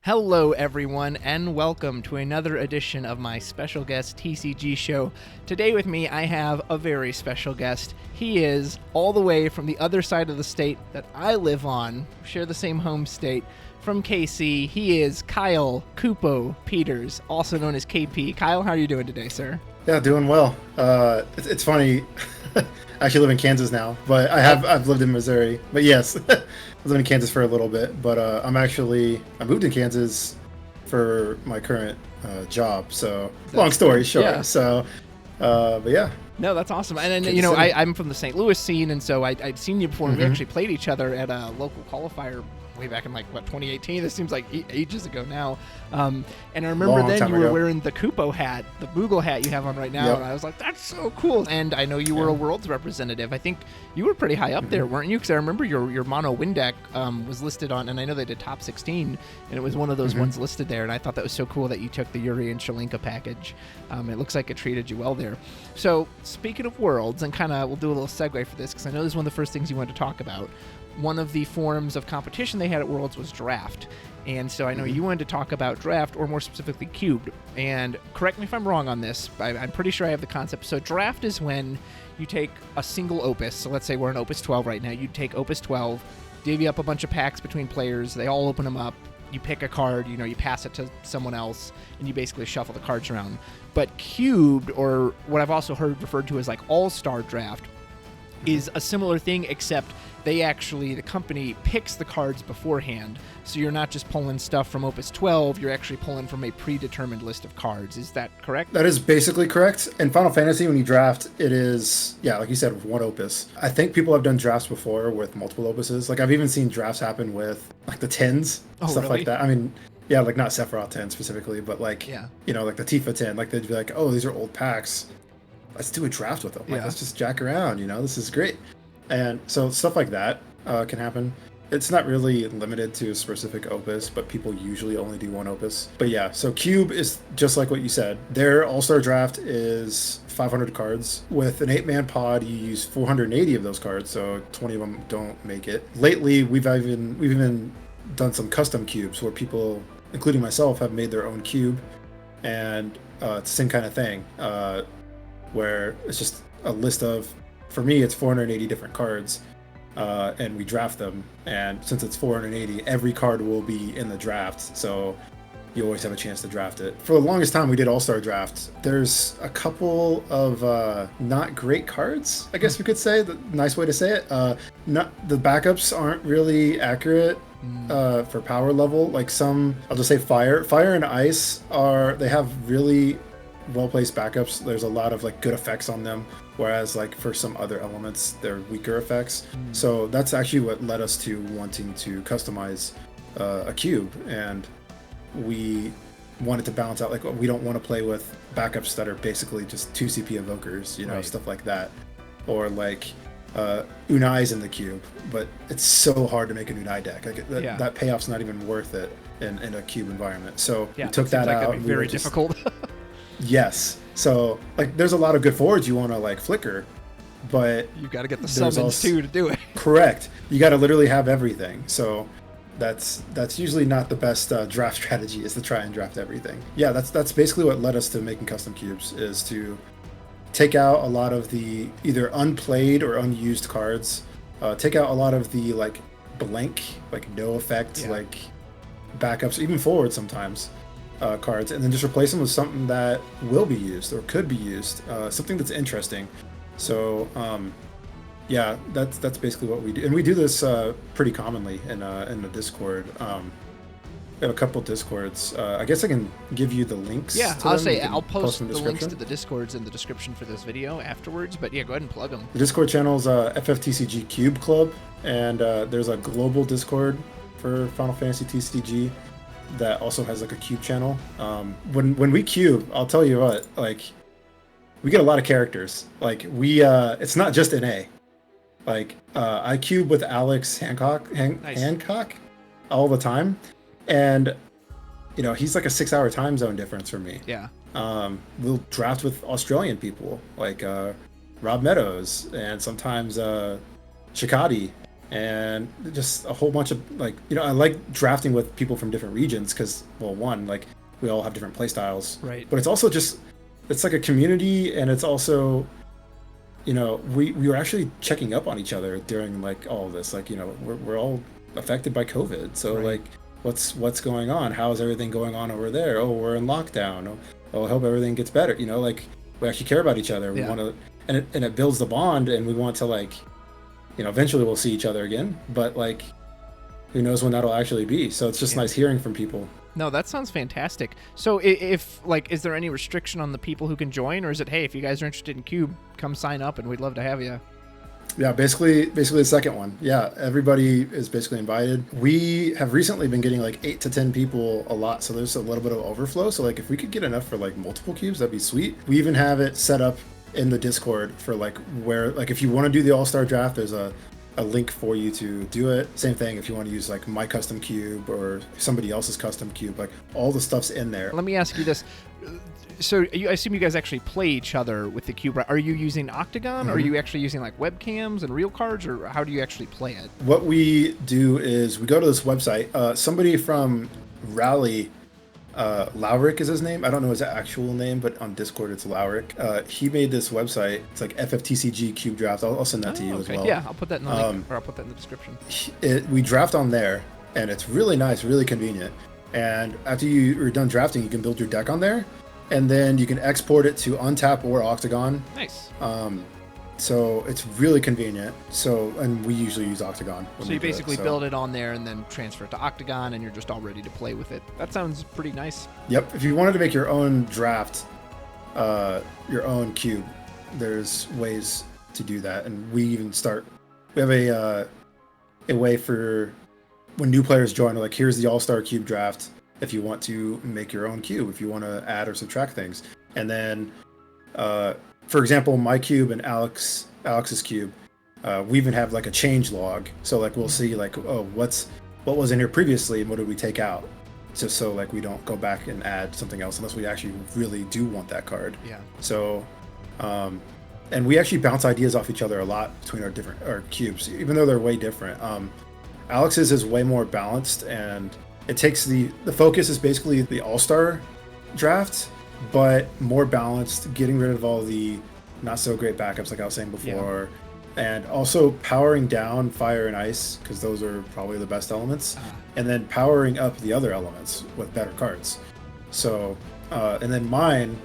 Hello, everyone, and welcome to another edition of my special guest TCG show. Today with me, I have a very special guest. He is all the way from the other side of the state that I live on, share the same home state. From KC, he is Kyle Kupo Peters, also known as KP. Kyle, how are you doing today, sir? Yeah, doing well. It's funny. I actually live in Kansas now, but I've lived in Missouri. But yes, I lived in Kansas for a little bit. But I moved to Kansas for my current job. So long story short. Yeah. So, but yeah. No, that's awesome. And you know, I'm from the St. Louis scene, and so I'd seen you before. And we actually played each other at a local qualifier way back in 2018. This seems like ages ago now. And I remember then you were wearing the Kupo hat, the Boogle hat you have on right now, and I was like, that's so cool. And I know you were a Worlds representative. I think you were pretty high up there, weren't you? Because I remember your mono win deck was listed on, and I know they did top 16, and it was one of those ones listed there. And I thought that was so cool that you took the Yuri and Shalinka package. It looks like it treated you well there. So speaking of Worlds, and kind of we'll do a little segue for this because I know this is one of the first things you wanted to talk about. One of the forms of competition they had at Worlds was draft. And so I know you wanted to talk about draft, or more specifically cubed. And correct me if I'm wrong on this, I'm pretty sure I have the concept. So draft is when you take a single opus. So let's say we're in opus 12 right now. You take opus 12, divvy up a bunch of packs between players. They all open them up. You pick a card, you pass it to someone else, and you basically shuffle the cards around. But cubed, or what I've also heard referred to as like all-star draft, is a similar thing, except the company picks the cards beforehand. So you're not just pulling stuff from Opus 12, you're actually pulling from a predetermined list of cards. Is that correct? That is basically correct. In Final Fantasy, when you draft, it is, like you said, with one opus. I think people have done drafts before with multiple opuses. Like I've even seen drafts happen with like the 10s, stuff really? like that. I mean, yeah, like not Sephiroth 10 specifically, but like, like the Tifa 10, like they'd be like, oh, these are old packs. Let's do a draft with them. Like, let's just jack around, this is great. And so stuff like that can happen. It's not really limited to a specific opus, but people usually only do one opus. But yeah, so Cube is just like what you said. Their all-star draft is 500 cards. With an 8-man pod, you use 480 of those cards, so 20 of them don't make it. Lately, we've even done some custom cubes where people, including myself, have made their own cube, and it's the same kind of thing, where it's just a list of, for me, it's 480 different cards, and we draft them. And since it's 480, every card will be in the draft, so you always have a chance to draft it. For the longest time, we did all-star drafts. There's a couple of not great cards, I guess we could say. The nice way to say it. Not the backups aren't really accurate for power level. Like some, I'll just say fire and ice they have really well-placed backups. There's a lot of like good effects on them, whereas like for some other elements they're weaker effects. So that's actually what led us to wanting to customize a cube, and we wanted to balance out, like, we don't want to play with backups that are basically just 2 CP evokers, stuff like that, or like Unai's in the cube, but it's so hard to make an Unai deck. Like that payoff's not even worth it in a cube environment. So we took that out. That'd be very difficult. Yes. So, like, there's a lot of good forwards you want to, like, flicker, but you got to get the summons, too, to do it. Correct. You got to literally have everything. So, that's usually not the best draft strategy, is to try and draft everything. Yeah, that's basically what led us to making custom cubes, is to take out a lot of the either unplayed or unused cards, take out a lot of the, like, blank, like, no effect, like, backups, even forwards sometimes. Cards, and then just replace them with something that will be used or could be used, something that's interesting. So that's basically what we do, and we do this pretty commonly in the Discord. We have a couple Discords. I guess I can give you the links. I'll post the links to the Discords in the description for this video afterwards, but go ahead and plug them. The Discord channel is FFTCG Cube Club, and there's a global Discord for Final Fantasy TCG that also has like a cube channel. When we cube, I'll tell you what, like, we get a lot of characters. Like it's not just NA. Like I cube with Alex Hancock all the time, and he's like a 6-hour time zone difference for me. We'll draft with Australian people like Rob Meadows, and sometimes Shikadi, and just a whole bunch of like, I like drafting with people from different regions because, well, one, like we all have different play styles, right? But it's also just, it's like a community, and it's also, we were actually checking up on each other during like all of this, like, we're all affected by COVID, so like what's going on, how's everything going on over there, oh, we're in lockdown, oh, I hope everything gets better, like we actually care about each other, we want to, and it builds the bond, and we want to like, eventually we'll see each other again, but like who knows when that'll actually be, so it's just nice hearing from people. No, that sounds fantastic. So if like, is there any restriction on the people who can join, or is it, hey, if you guys are interested in Cube, come sign up and we'd love to have you? Yeah, basically the second one. Yeah, everybody is basically invited. We have recently been getting like 8 to 10 people a lot, so there's a little bit of overflow. So like if we could get enough for like multiple cubes, that'd be sweet. We even have it set up in the Discord for like where, like if you want to do the All-Star draft, there's a link for you to do it. Same thing if you want to use like my custom cube or somebody else's custom cube, like all the stuff's in there. Let me ask you this. So I assume you guys actually play each other with the cube, right? Are you using Octagon, or are you actually using like webcams and real cards, or how do you actually play it? What we do is we go to this website. Somebody from Rally, Lauric is his name. I don't know his actual name, but on Discord it's Lauric. He made this website. It's like FFTCG Cube Draft. I'll send that to you as well. Yeah, I'll put that in the link, or I'll put that in the description. We draft on there, and it's really nice, really convenient. And after you're done drafting, you can build your deck on there, and then you can export it to Untap or Octagon. Nice. So it's really convenient. So, and we usually use Octagon. So you basically build it on there and then transfer it to Octagon, and you're just all ready to play with it. That sounds pretty nice. Yep. If you wanted to make your own draft, your own cube, there's ways to do that. And we have a way for when new players join, like here's the All-Star Cube draft. If you want to make your own cube, if you want to add or subtract things, and then, for example, my cube and Alex's cube, we even have like a change log. So like we'll see like, oh, what was in here previously and what did we take out, just so like we don't go back and add something else unless we actually really do want that card. Yeah. So, and we actually bounce ideas off each other a lot between our cubes, even though they're way different. Alex's is way more balanced, and it takes the focus is basically the All-Star draft, but more balanced, getting rid of all the not so great backups like I was saying before, and also powering down fire and ice, because those are probably the best elements, and then powering up the other elements with better cards. So, and then mine,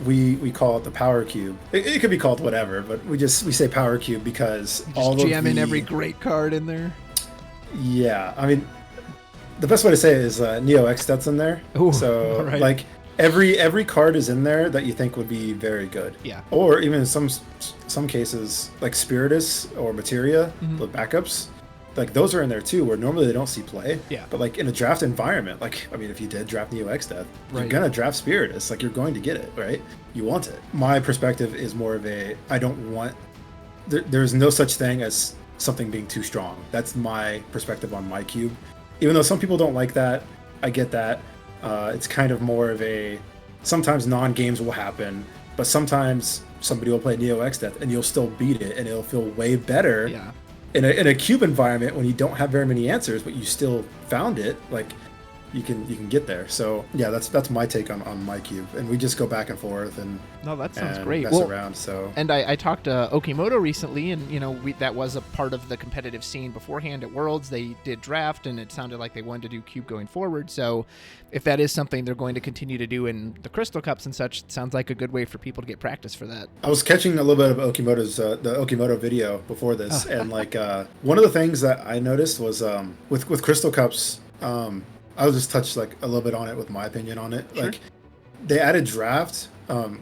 we call it the power cube. It could be called whatever, but we say power cube because all jamming every great card in there. Yeah, I mean, the best way to say it is Neo X that's in there. Ooh, so right. Like every card is in there that you think would be very good. Yeah. Or even in some cases like Spiritus or Materia, the backups, like those are in there too, where normally they don't see play. Yeah. But like in a draft environment, like I mean, if you did draft Neo X Death, you're gonna draft Spiritus. Like you're going to get it, right? You want it. My perspective is more of I don't want. There's no such thing as something being too strong. That's my perspective on my cube. Even though some people don't like that, I get that. It's kind of more of sometimes non-games will happen, but sometimes somebody will play Neo X Death and you'll still beat it, and it'll feel way better in a cube environment when you don't have very many answers, but you still found it. Like you can get there. So yeah, that's my take on my cube, and we just go back and forth and that sounds great. Mess around. So and I talked to Okimoto recently, and that was a part of the competitive scene beforehand at Worlds. They did draft, and it sounded like they wanted to do cube going forward. So if that is something they're going to continue to do in the Crystal Cups and such, it sounds like a good way for people to get practice for that. I was catching a little bit of Okimoto's the Okimoto video before this, and like one of the things that I noticed was with Crystal Cups. I'll just touch like a little bit on it with my opinion on it. Sure. Like they added draft,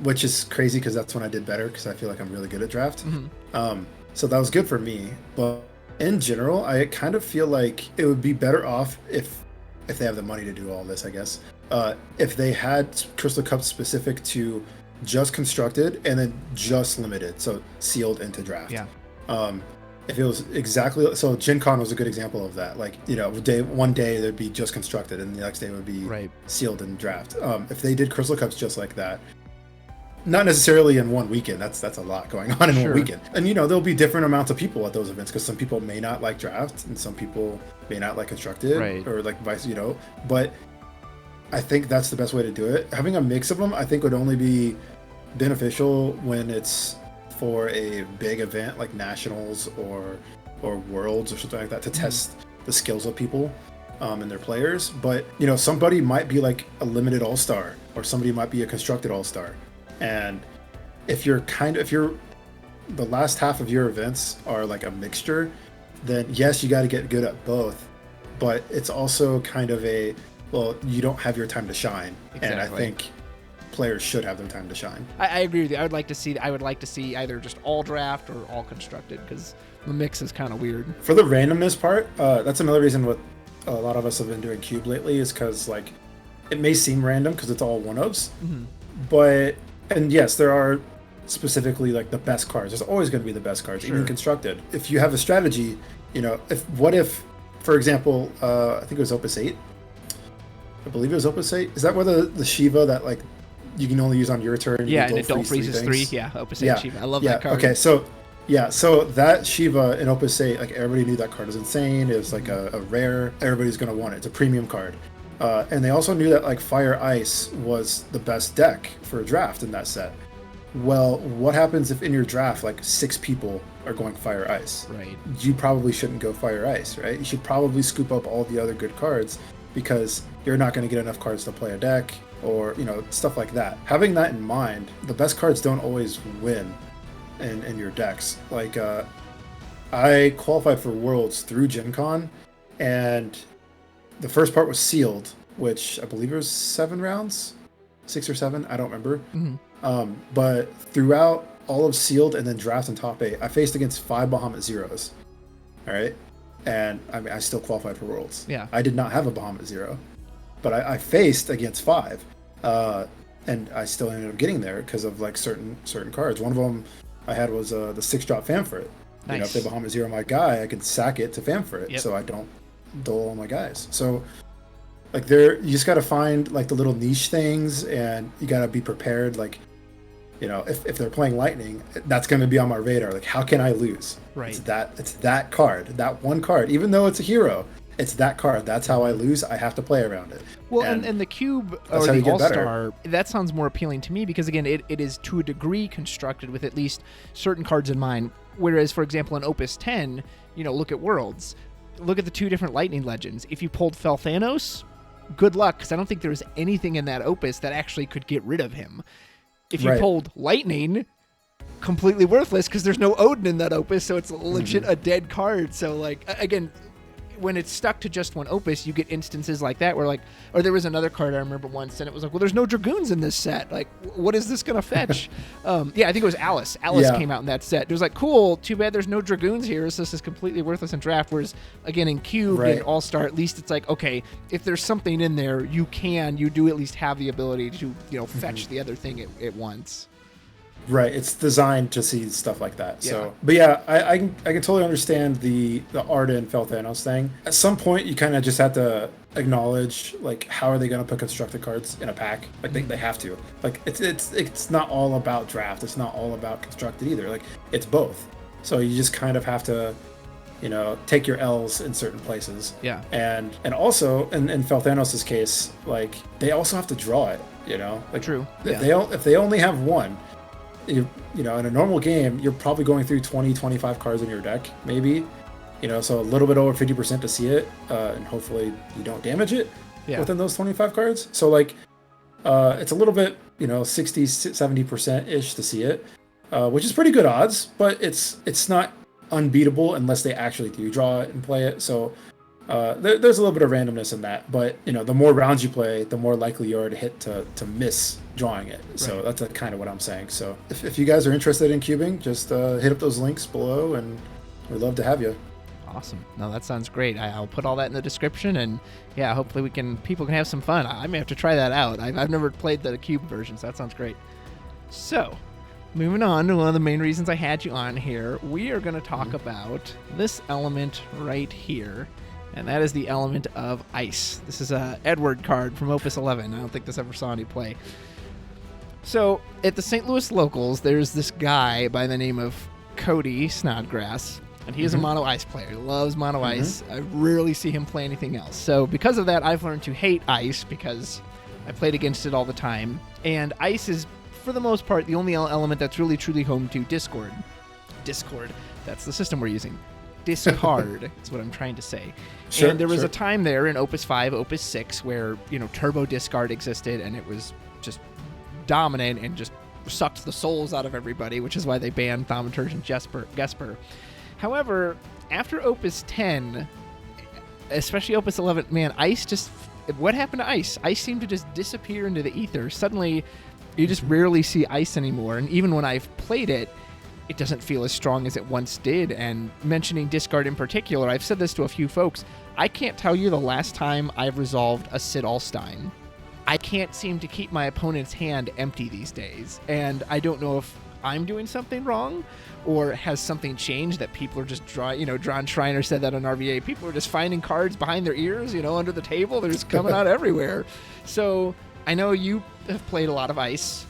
which is crazy because that's when I did better because I feel like I'm really good at draft. So that was good for me. But in general, I kind of feel like it would be better off if they have the money to do all this, I guess. If they had Crystal Cups specific to just constructed and then just limited, so sealed into draft. Yeah. If it was exactly so, Gen Con was a good example of that. Like, one day there'd be just constructed, and the next day would be sealed in draft. If they did Crystal Cups just like that, not necessarily in one weekend. That's a lot going on in one weekend. And there'll be different amounts of people at those events because some people may not like draft and some people may not like constructed, or like vice. But I think that's the best way to do it. Having a mix of them, I think, would only be beneficial when it's for a big event like nationals or worlds or something like that to test the skills of people and their players. But somebody might be like a limited all-star, or somebody might be a constructed all-star, and if you're the last half of your events are like a mixture, then yes, you got to get good at both, but it's also kind of you don't have your time to shine. Exactly. And I think players should have their time to shine. I agree with you. I would like to see either just all draft or all constructed, because the mix is kind of weird. For the randomness part, that's another reason what a lot of us have been doing Cube lately, is because like it may seem random because it's all one-ofs, but yes, there are specifically like the best cards. There's always going to be the best cards, even constructed. If you have a strategy, if for example, I think it was Opus 8. I believe it was Opus 8. Is that where the Shiva that like you can only use on your turn? Yeah, and it don't freezes 3. Yeah, Opus 8 Shiva. I love that card. Okay, so that Shiva in Opus 8, like everybody knew that card was insane. It was like a rare. Everybody's gonna want it. It's a premium card. And they also knew that like Fire Ice was the best deck for a draft in that set. Well, what happens if in your draft like 6 people are going Fire Ice? Right. You probably shouldn't go Fire Ice, right? You should probably scoop up all the other good cards, because you're not going to get enough cards to play a deck, or stuff like that. Having that in mind, the best cards don't always win in your decks. Like I qualified for Worlds through Gen Con, and the first part was sealed, which I believe it was 7 rounds, 6 or 7, I don't remember. But throughout all of sealed and then draft and top 8, I faced against 5 Bahamut Zeros. All right. And I mean, I still qualified for Worlds. Yeah. I did not have a Bahamut Zero, but I faced against 5, and I still ended up getting there because of like certain cards. One of them I had was the 6-drop Famfrit. Nice. If they Bahamut Zero my guy, I can sack it to Famfrit, so I don't dole all my guys. So like you just got to find like the little niche things, and you got to be prepared. Like, if they're playing Lightning, that's going to be on my radar. Like, how can I lose? Right. It's that card, that one card. Even though it's a hero, it's that card. That's how I lose. I have to play around it. Well, and the Cube or the All-Star, that sounds more appealing to me because, again, it is to a degree constructed with at least certain cards in mind. Whereas, for example, in Opus 10, look at Worlds. Look at the 2 different Lightning Legends. If you pulled Felthanos, good luck, because I don't think there's anything in that Opus that actually could get rid of him. If you pulled Lightning, completely worthless because there's no Odin in that Opus, so it's legit a dead card. So, like, again, when it's stuck to just one Opus, you get instances like that where, like, or there was another card I remember once, and it was like, well, there's no Dragoons in this set. Like, what is this going to fetch? I think it was Alice. Alice came out in that set. It was like, cool, too bad there's no Dragoons here, so this is completely worthless in draft. Whereas, again, in Cube and All-Star, at least it's like, okay, if there's something in there, you do at least have the ability to, fetch the other thing at once. Right, it's designed to see stuff like that. So, but yeah, I can totally understand the Arda and Felthanos thing. At some point, you kind of just have to acknowledge, like, how are they going to put constructed cards in a pack? Like, they have to. Like, it's not all about draft. It's not all about constructed either. Like, it's both. So you just kind of have to, take your L's in certain places. Yeah. And also, in Felthanos' case, like, they also have to draw it. Like, true. If they only have one. In a normal game, you're probably going through 20-25 cards in your deck, maybe. So a little bit over 50% to see it, and hopefully you don't damage it within those 25 cards. So, like, it's a little bit, 60, 70%-ish to see it, which is pretty good odds, but it's not unbeatable unless they actually do draw it and play it. So there's a little bit of randomness in that, but the more rounds you play, the more likely you are to hit to miss drawing it. So that's kind of what I'm saying. So if you guys are interested in cubing, just hit up those links below, and we'd love to have you. Awesome. No, that sounds great. I'll put all that in the description, and yeah, hopefully people can have some fun. I may have to try that out. I've never played the cube version, so that sounds great. So, moving on to one of the main reasons I had you on here, we are going to talk about this element right here. And that is the element of ice. This is a Edward card from Opus 11. I don't think this ever saw any play. So at the St. Louis locals, there's this guy by the name of Cody Snodgrass, and he is a mono ice player. He loves mono ice. I rarely see him play anything else. So because of that, I've learned to hate ice because I played against it all the time. And ice is, for the most part, the only element that's really truly home to Discord. That's the system we're using. Discard is what I'm trying to say. Sure, and there was a time there in Opus 5, Opus 6, where, Turbo Discard existed, and it was just dominant and just sucked the souls out of everybody, which is why they banned Thaumaturge and Gesper. However, after Opus 10, especially Opus 11, man, Ice just... What happened to Ice? Ice seemed to just disappear into the ether. Suddenly, you just rarely see Ice anymore, and even when I've played it, it doesn't feel as strong as it once did. And mentioning Discard in particular, I've said this to a few folks, I can't tell you the last time I've resolved a Sid Alstein. I can't seem to keep my opponent's hand empty these days, and I don't know if I'm doing something wrong or has something changed that people are just John Schreiner said that on RVA, people are just finding cards behind their ears, under the table. They're just coming out everywhere. So I know you have played a lot of Ice.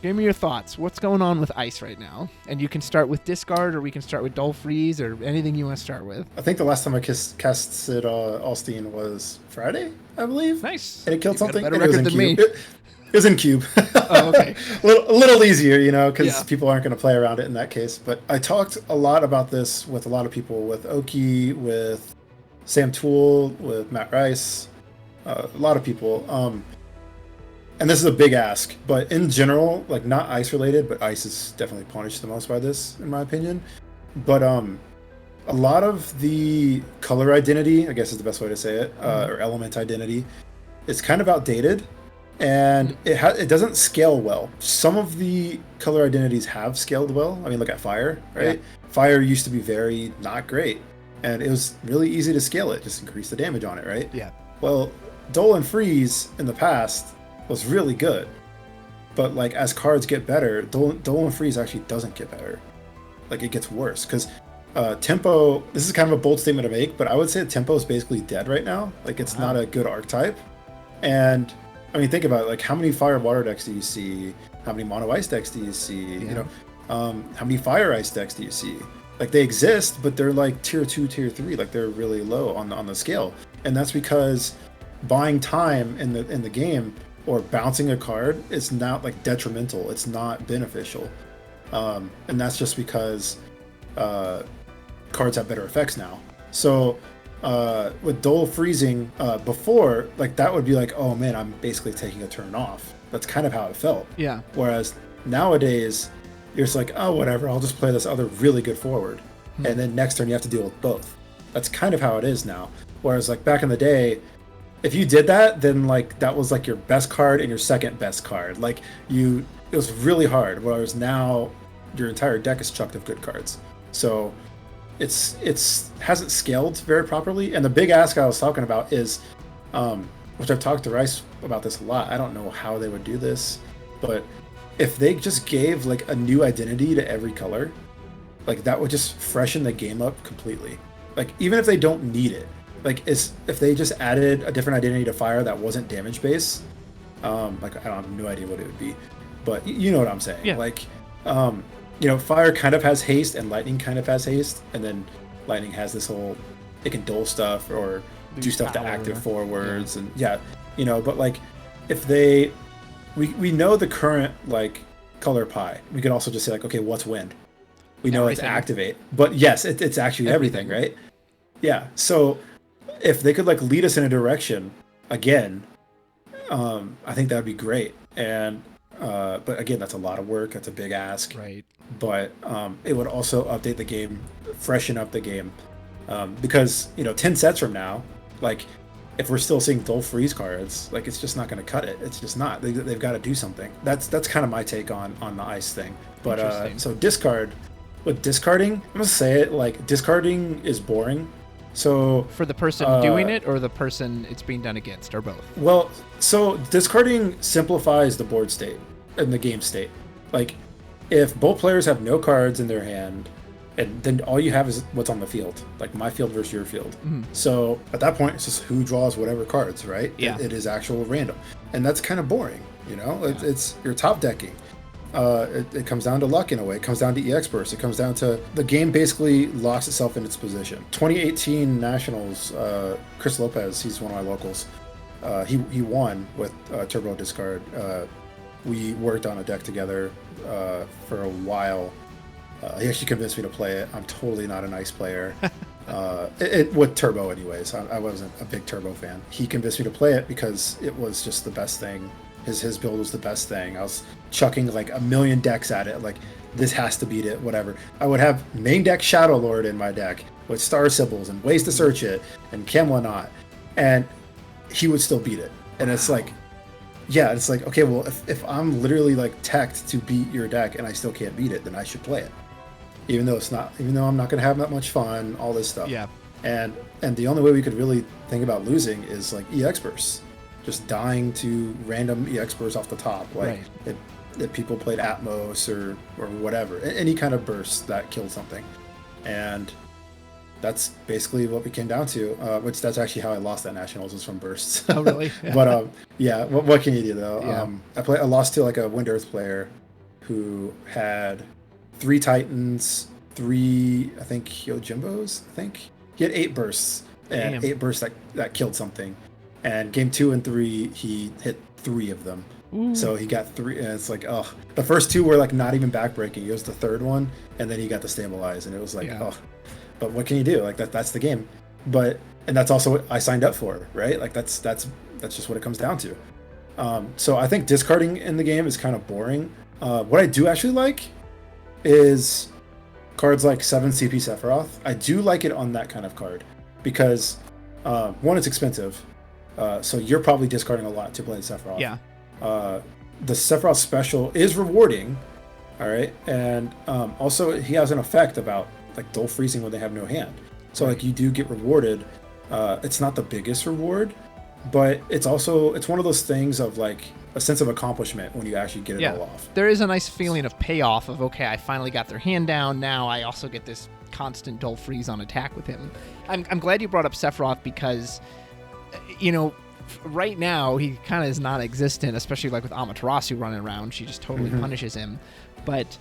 Give me your thoughts. What's going on with Ice right now? And you can start with Discard, or we can start with Dull Freeze, or anything you want to start with. I think the last time I cast Sid Alstein was Friday, I believe. Nice. And it killed something. Better record than me. It was in Cube. Oh, okay. a little easier, because people aren't going to play around it in that case. But I talked a lot about this with a lot of people, with Oki, with Sam Toole, with Matt Rice, a lot of people. And this is a big ask, but in general, like not Ice related, but Ice is definitely punished the most by this, in my opinion. But a lot of the color identity, I guess is the best way to say it, or element identity, is kind of outdated, and it doesn't scale well. Some of the color identities have scaled well. I mean, look at Fire, right? Yeah. Fire used to be very not great, and it was really easy to scale it, just increase the damage on it, right? Yeah. Well, Dole and Freeze in the past was really good, but like as cards get better, Dole and Freeze actually doesn't get better. Like it gets worse, because Tempo, this is kind of a bold statement to make, but I would say Tempo is basically dead right now. Like it's not a good archetype. And I mean, think about it, like how many Fire Water decks do you see? How many Mono Ice decks do you see? Yeah. How many Fire Ice decks do you see? Like they exist, but they're like tier 2, tier 3, like they're really low on the scale. And that's because buying time in the game or bouncing a card is not like detrimental. It's not beneficial. And that's just because cards have better effects now. So with Dole freezing before, like that would be like, oh man, I'm basically taking a turn off. That's kind of how it felt. Yeah. Whereas nowadays, you're just like, oh, whatever, I'll just play this other really good forward. And then next turn you have to deal with both. That's kind of how it is now. Whereas like back in the day, if you did that, then like that was like your best card and your second best card. Like it was really hard. Whereas now your entire deck is chucked of good cards. So it's hasn't scaled very properly. And the big ask I was talking about is, which I've talked to Rice about this a lot. I don't know how they would do this, but if they just gave like a new identity to every color, like that would just freshen the game up completely. Like even if they don't need it. Like if they just added a different identity to Fire that wasn't damage based, like I don't have no idea what it would be, but you know what I'm saying. Yeah. Like, Fire kind of has haste and Lightning kind of has haste, and then Lightning has this whole, it can dull stuff or do stuff to active forwards, and but like if we know the current like color pie, we could also just say like, okay, what's wind? We know it's activate, but yes, it's actually everything, right? Yeah. So if they could like lead us in a direction again, I think that would be great. And but again, that's a lot of work. That's a big ask. Right. But it would also update the game, freshen up the game, because 10 sets from now, like if we're still seeing Dull Freeze cards, like it's just not going to cut it. It's just not. They've got to do something. That's kind of my take on the Ice thing. But so discard. With discarding, I'm gonna say it, like discarding is boring. So for the person doing it or the person it's being done against, or both? Well, so discarding simplifies the board state and the game state. Like if both players have no cards in their hand, and then all you have is what's on the field, like my field versus your field. Mm-hmm. So at that point, it's just who draws whatever cards, right? Yeah. It is actual random, and that's kind of boring. You know, it's you're top decking. It comes down to luck in a way. It comes down to EX burst. It comes down to the game basically locks itself in its position. 2018 Nationals, Chris Lopez, he's one of my locals. He won with Turbo Discard. We worked on a deck together for a while. He actually convinced me to play it. I'm totally not an ice player. With Turbo anyways. I wasn't a big Turbo fan. He convinced me to play it because it was just the best thing. His build was the best thing. I was chucking like a million decks at it. Like, this has to beat it, whatever. I would have main deck Shadow Lord in my deck with Star Symbols and Ways to Search It and Camelot, and he would still beat it. And it's like, yeah, it's like, okay, well, if I'm literally like teched to beat your deck and I still can't beat it, then I should play it. Even though I'm not gonna have that much fun, all this stuff. Yeah. And the only way we could really think about losing is like EX bursts. Just dying to random EX bursts off the top. Like if people played Atmos or whatever. Any kind of burst that killed something. And that's basically what we came down to, which that's actually how I lost that Nationals, was from bursts. Oh, really? Yeah. But yeah, what can you do though? Yeah. I lost to like a Wind Earth player who had 3 Titans, 3 I think Yojimbos. I think he had 8 bursts and Damn. 8 bursts that killed something. And game 2 and 3 he hit 3 of them. Ooh. So he got 3, and it's like, oh, the first 2 were like not even backbreaking. It was the third one, and then he got to stabilize, and it was like, oh. But what can you do? Like that's the game. And that's also what I signed up for, right? Like that's just what it comes down to. So I think discarding in the game is kind of boring. What I do actually like is cards like 7 CP Sephiroth. I do like it on that kind of card because one, it's expensive, so you're probably discarding a lot to play Sephiroth. Yeah. The Sephiroth special is rewarding, all right, and also he has an effect about like dull freezing when they have no hand. So like you do get rewarded. It's not the biggest reward, but it's one of those things of like a sense of accomplishment when you actually get it all off. There is a nice feeling of payoff of, okay, I finally got their hand down. Now I also get this constant dull freeze on attack with him. I'm glad you brought up Sephiroth because, you know, right now he kind of is non-existent, especially like with Amaterasu running around. She just totally punishes him. But,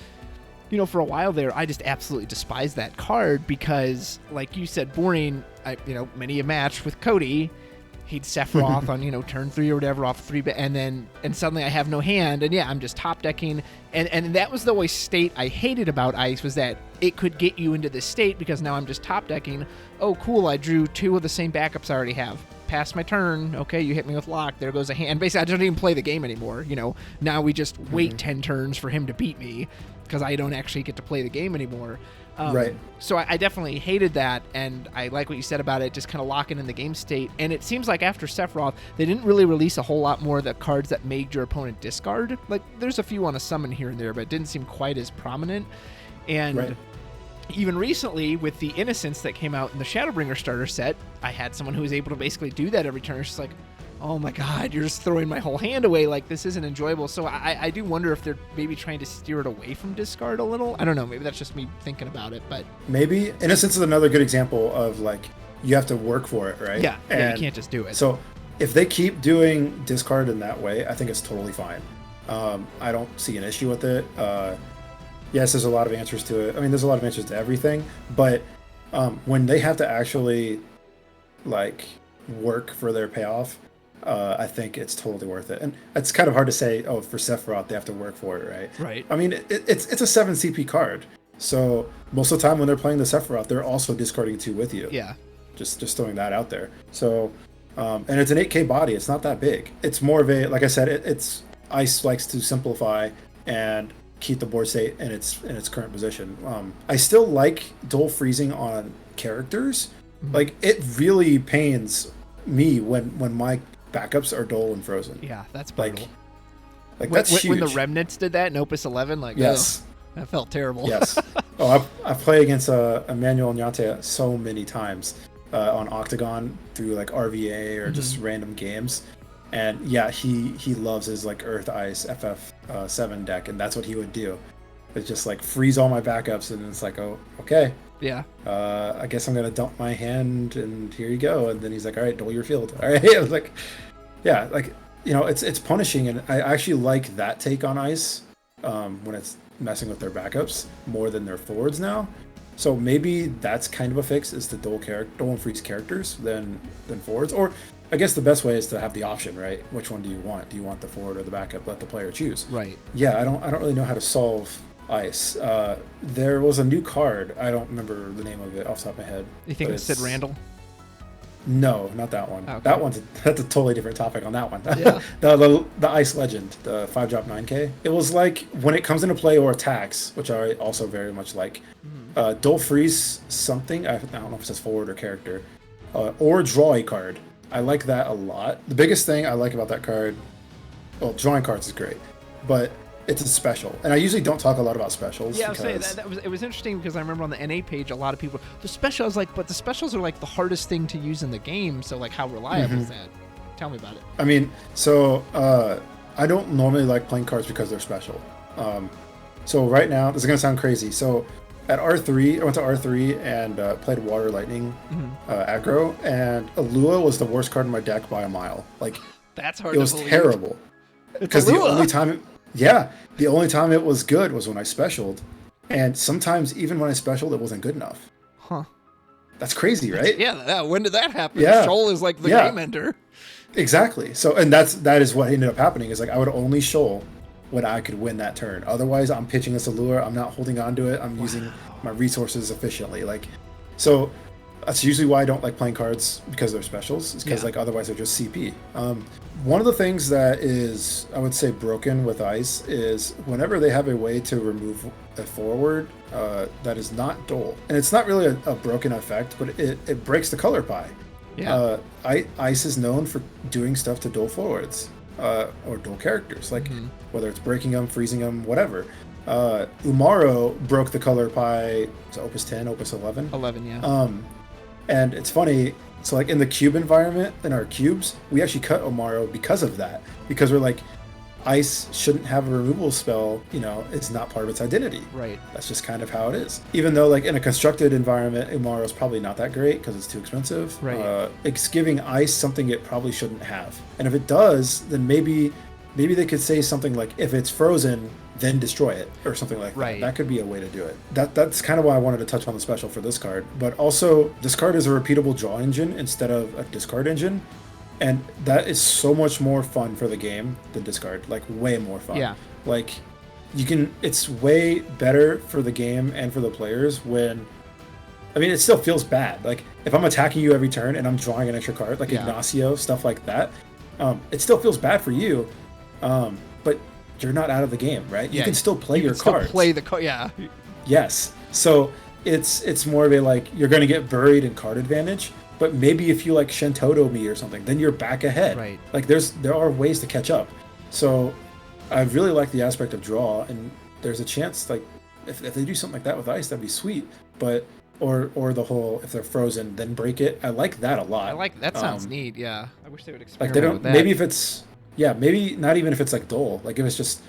you know, for a while there, I just absolutely despised that card because, like you said, boring. Many a match with Cody, he'd Sephiroth on, turn 3 or whatever off 3, and suddenly I have no hand, and yeah, I'm just top decking, and that was the always state I hated about Ice, was that it could get you into this state because now I'm just top decking. Oh, cool, I drew 2 of the same backups I already have. Pass my turn. Okay, you hit me with lock. There goes a hand. Basically, I don't even play the game anymore. Now we just wait 10 turns for him to beat me because I don't actually get to play the game anymore. Right. So I definitely hated that, and I like what you said about it, just kind of locking in the game state. And it seems like after Sephiroth, they didn't really release a whole lot more of the cards that made your opponent discard. Like, there's a few on a summon here and there, but it didn't seem quite as prominent. And even recently, with the Innocence that came out in the Shadowbringer starter set, I had someone who was able to basically do that every turn. It's just like, oh my god, you're just throwing my whole hand away. Like, this isn't enjoyable. So I do wonder if they're maybe trying to steer it away from discard a little. I don't know. Maybe that's just me thinking about it. But maybe Innocence is another good example of, like, you have to work for it, right? Yeah, you can't just do it. So if they keep doing discard in that way, I think it's totally fine. I don't see an issue with it. Yes, there's a lot of answers to it. I mean, there's a lot of answers to everything. But when they have to actually, like, work for their payoff, I think it's totally worth it. And it's kind of hard to say, oh, for Sephiroth, they have to work for it, right? Right. I mean, it's a 7 CP card. So most of the time when they're playing the Sephiroth, they're also discarding 2 with you. Yeah. Just throwing that out there. So, and it's an 8K body. It's not that big. It's more of a, like I said, it's Ice likes to simplify and keep the board state in its current position. I still like dull freezing on characters. Like, it really pains me when my backups are dull and frozen. Yeah, that's brutal. Like that's huge. When the Remnants did that in Opus 11, like, yes, that felt terrible. Yes. Oh, I play against Emmanuel Nyate so many times on Octagon through like RVA or just random games. And yeah, he loves his like Earth Ice FF7 deck, and that's what he would do. It's just like freeze all my backups, and it's like, oh, okay. Yeah. I guess I'm gonna dump my hand, and here you go. And then he's like, all right, duel your field. All right. I was like, yeah, like it's punishing, and I actually like that take on ice when it's messing with their backups more than their forwards now. So maybe that's kind of a fix, is to dual and freeze characters than forwards. Or I guess the best way is to have the option, right? Which one do you want? Do you want the forward or the backup? Let the player choose. Right. Yeah, I don't really know how to solve ice. There was a new card. I don't remember the name of it off the top of my head. You think it's Sid Randall? No, not that one. Okay. That's a totally different topic on that one. Yeah. the Ice Legend, the 5-drop 9K. It was like when it comes into play or attacks, which I also very much like. Dual freeze something. I don't know if it says forward or character, or draw a card. I like that a lot. The biggest thing I like about that card, well, drawing cards is great, but it's a special, and I usually don't talk a lot about specials. Yeah, I was saying it was interesting because I remember on the NA page a lot of people the specials but the specials are like the hardest thing to use in the game. So like, how reliable is that? Tell me about it. I mean, so I don't normally like playing cards because they're special. So right now, this is gonna sound crazy. So at R3, I went to R3 and played Water Lightning aggro, and Alua was the worst card in my deck by a mile. Like, that's hard. It was terrible because the only time it was good was when I specialed, and sometimes even when I specialed, it wasn't good enough. Huh? That's crazy, right? Yeah. When did that happen? Yeah. Shoal is like the game ender. Exactly. So, and that is what ended up happening. Is like I would only shoal when I could win that turn. Otherwise, I'm pitching this Allure. I'm not holding on to it. I'm using my resources efficiently. Like, so that's usually why I don't like playing cards, because they're specials. It's because like otherwise they're just CP. One of the things that is, I would say, broken with Ice is whenever they have a way to remove a forward that is not dual, and it's not really a broken effect, but it breaks the color pie. Yeah. Ice is known for doing stuff to dual forwards. Or dual characters, like whether it's breaking them, freezing them, whatever. Umaro broke the color pie. So Opus 10, Opus 11. 11, yeah. And it's funny. So like in the cube environment, in our cubes, we actually cut Umaro because of that. Because we're like, Ice shouldn't have a removal spell. It's not part of its identity. Right. That's just kind of how it is. Even though like in a constructed environment, Umaro is probably not that great because it's too expensive. Right. It's giving Ice something it probably shouldn't have. And if it does, then maybe they could say something like, if it's frozen, then destroy it, or something like that. That could be a way to do it. That's kind of why I wanted to touch on the special for this card. But also, this card is a repeatable draw engine instead of a discard engine. And that is so much more fun for the game than discard, like way more fun. Yeah. Like it's way better for the game and for the players when, I mean, it still feels bad. Like if I'm attacking you every turn and I'm drawing an extra card, like Ignacio, stuff like that, it still feels bad for you, but you're not out of the game, right? You can still play your cards. Still play the card, yeah. Yes. So it's more of a like, you're going to get buried in card advantage. But maybe if you like Shentoto me or something, then you're back ahead. Right. Like there are ways to catch up. So I really like the aspect of draw, and there's a chance like if they do something like that with Ice, that'd be sweet. But or the whole, if they're frozen, then break it. I like that a lot. I like that. Sounds neat. Yeah. I wish they would experiment like they don't. With that. Maybe if it's maybe not even if it's like dual. Like if it's just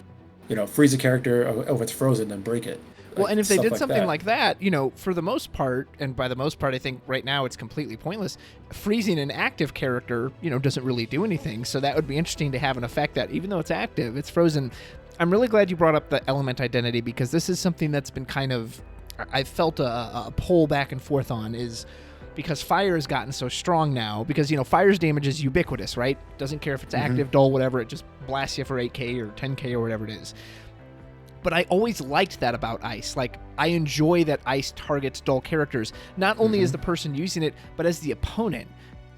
freeze a character. Oh, if it's frozen, then break it. Well, and if they did something like that, for the most part, and by the most part, I think right now it's completely pointless, freezing an active character, doesn't really do anything. So that would be interesting to have an effect that even though it's active, it's frozen. I'm really glad you brought up the element identity, because this is something that's been kind of, I've felt a pull back and forth on, is because fire has gotten so strong now, because, fire's damage is ubiquitous, right? Doesn't care if it's active, dull, whatever, it just blasts you for 8k or 10k or whatever it is. But I always liked that about Ice. Like, I enjoy that Ice targets dull characters, not only as the person using it, but as the opponent.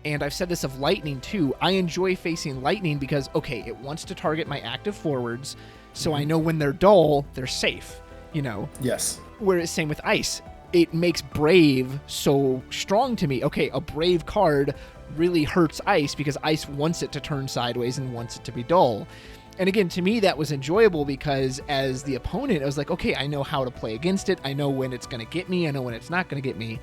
And I've said this of Lightning, too. I enjoy facing Lightning because, okay, it wants to target my active forwards, so I know when they're dull, they're safe, Yes. Whereas same with Ice. It makes Brave so strong to me. Okay, a Brave card really hurts Ice because Ice wants it to turn sideways and wants it to be dull. And again, to me, that was enjoyable because as the opponent, I was like, okay, I know how to play against it. I know when it's going to get me. I know when it's not going to get me.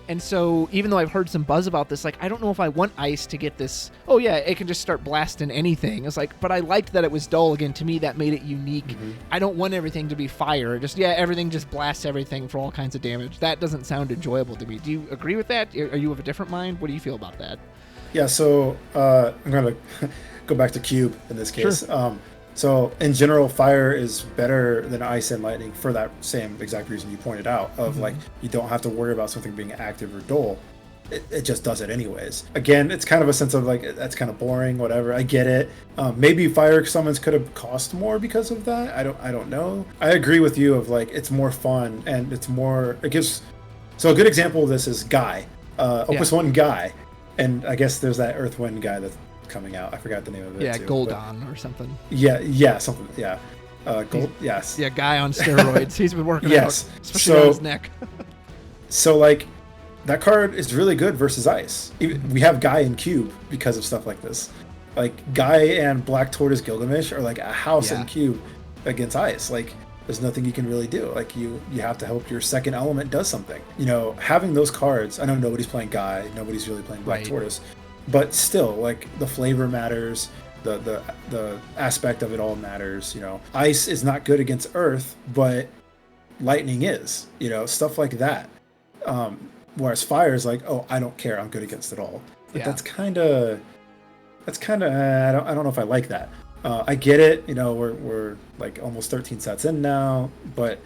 And so even though I've heard some buzz about this, like, I don't know if I want Ice to get this, oh yeah, it can just start blasting anything. It's like, but I liked that it was dull. Again, to me, that made it unique. I don't want everything to be fire. Just, everything just blasts everything for all kinds of damage. That doesn't sound enjoyable to me. Do you agree with that? Are you of a different mind? What do you feel about that? Yeah, so I'm going to... go back to cube in this case. Sure. So in general, fire is better than ice and lightning for that same exact reason you pointed out of like, you don't have to worry about something being active or dull. It just does it anyways. Again, it's kind of a sense of like, that's kind of boring, whatever. I get it. Maybe fire summons could have cost more because of that. I don't know. I agree with you of like, it's more fun and it gives. So a good example of this is Guy, Opus 1 Guy. And I guess there's that Earth Wind guy that's coming out. I forgot the name of it. Yeah, too, Goldon or something. Yeah, something. Yeah, yes. Yeah, Guy on steroids. He's been working out, especially on his neck. So like, that card is really good versus ice. We have Guy in cube because of stuff like this. Like Guy and Black Tortoise Gilgamesh are like a house in cube against ice. Like, there's nothing you can really do. Like you have to hope your second element does something. You know, having those cards. I know nobody's playing Guy, nobody's really playing Black Tortoise, but still, like the flavor matters. The aspect of it all matters. You know, ice is not good against earth, but lightning is. You know, stuff like that. Whereas fire is like, oh, I don't care. I'm good against it all. But that's kind of. I don't know if I like that. I get it, you know, we're like almost 13 sets in now, but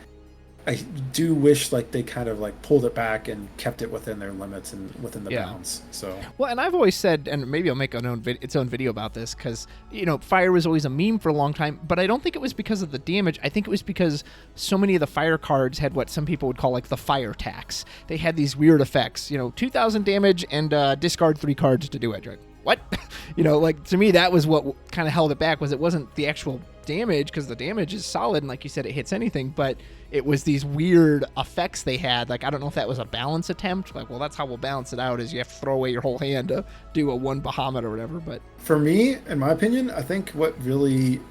I do wish like they kind of like pulled it back and kept it within their limits and within the bounds. So well, and I've always said, and maybe I'll make its own video about this, because you know, fire was always a meme for a long time, but I don't think it was because of the damage. I think it was because so many of the fire cards had what some people would call like the fire tax. They had these weird effects, you know, 2,000 damage and discard 3 cards to do it. Right? What? You know, like to me that was what kind of held it back. Was it wasn't the actual damage, because the damage is solid and like you said, it hits anything, but it was these weird effects they had. Like, I don't know if that was a balance attempt, like, well, that's how we'll balance it out, is you have to throw away your whole hand to do a 1 Bahamut or whatever. But for me, in my opinion, I think what really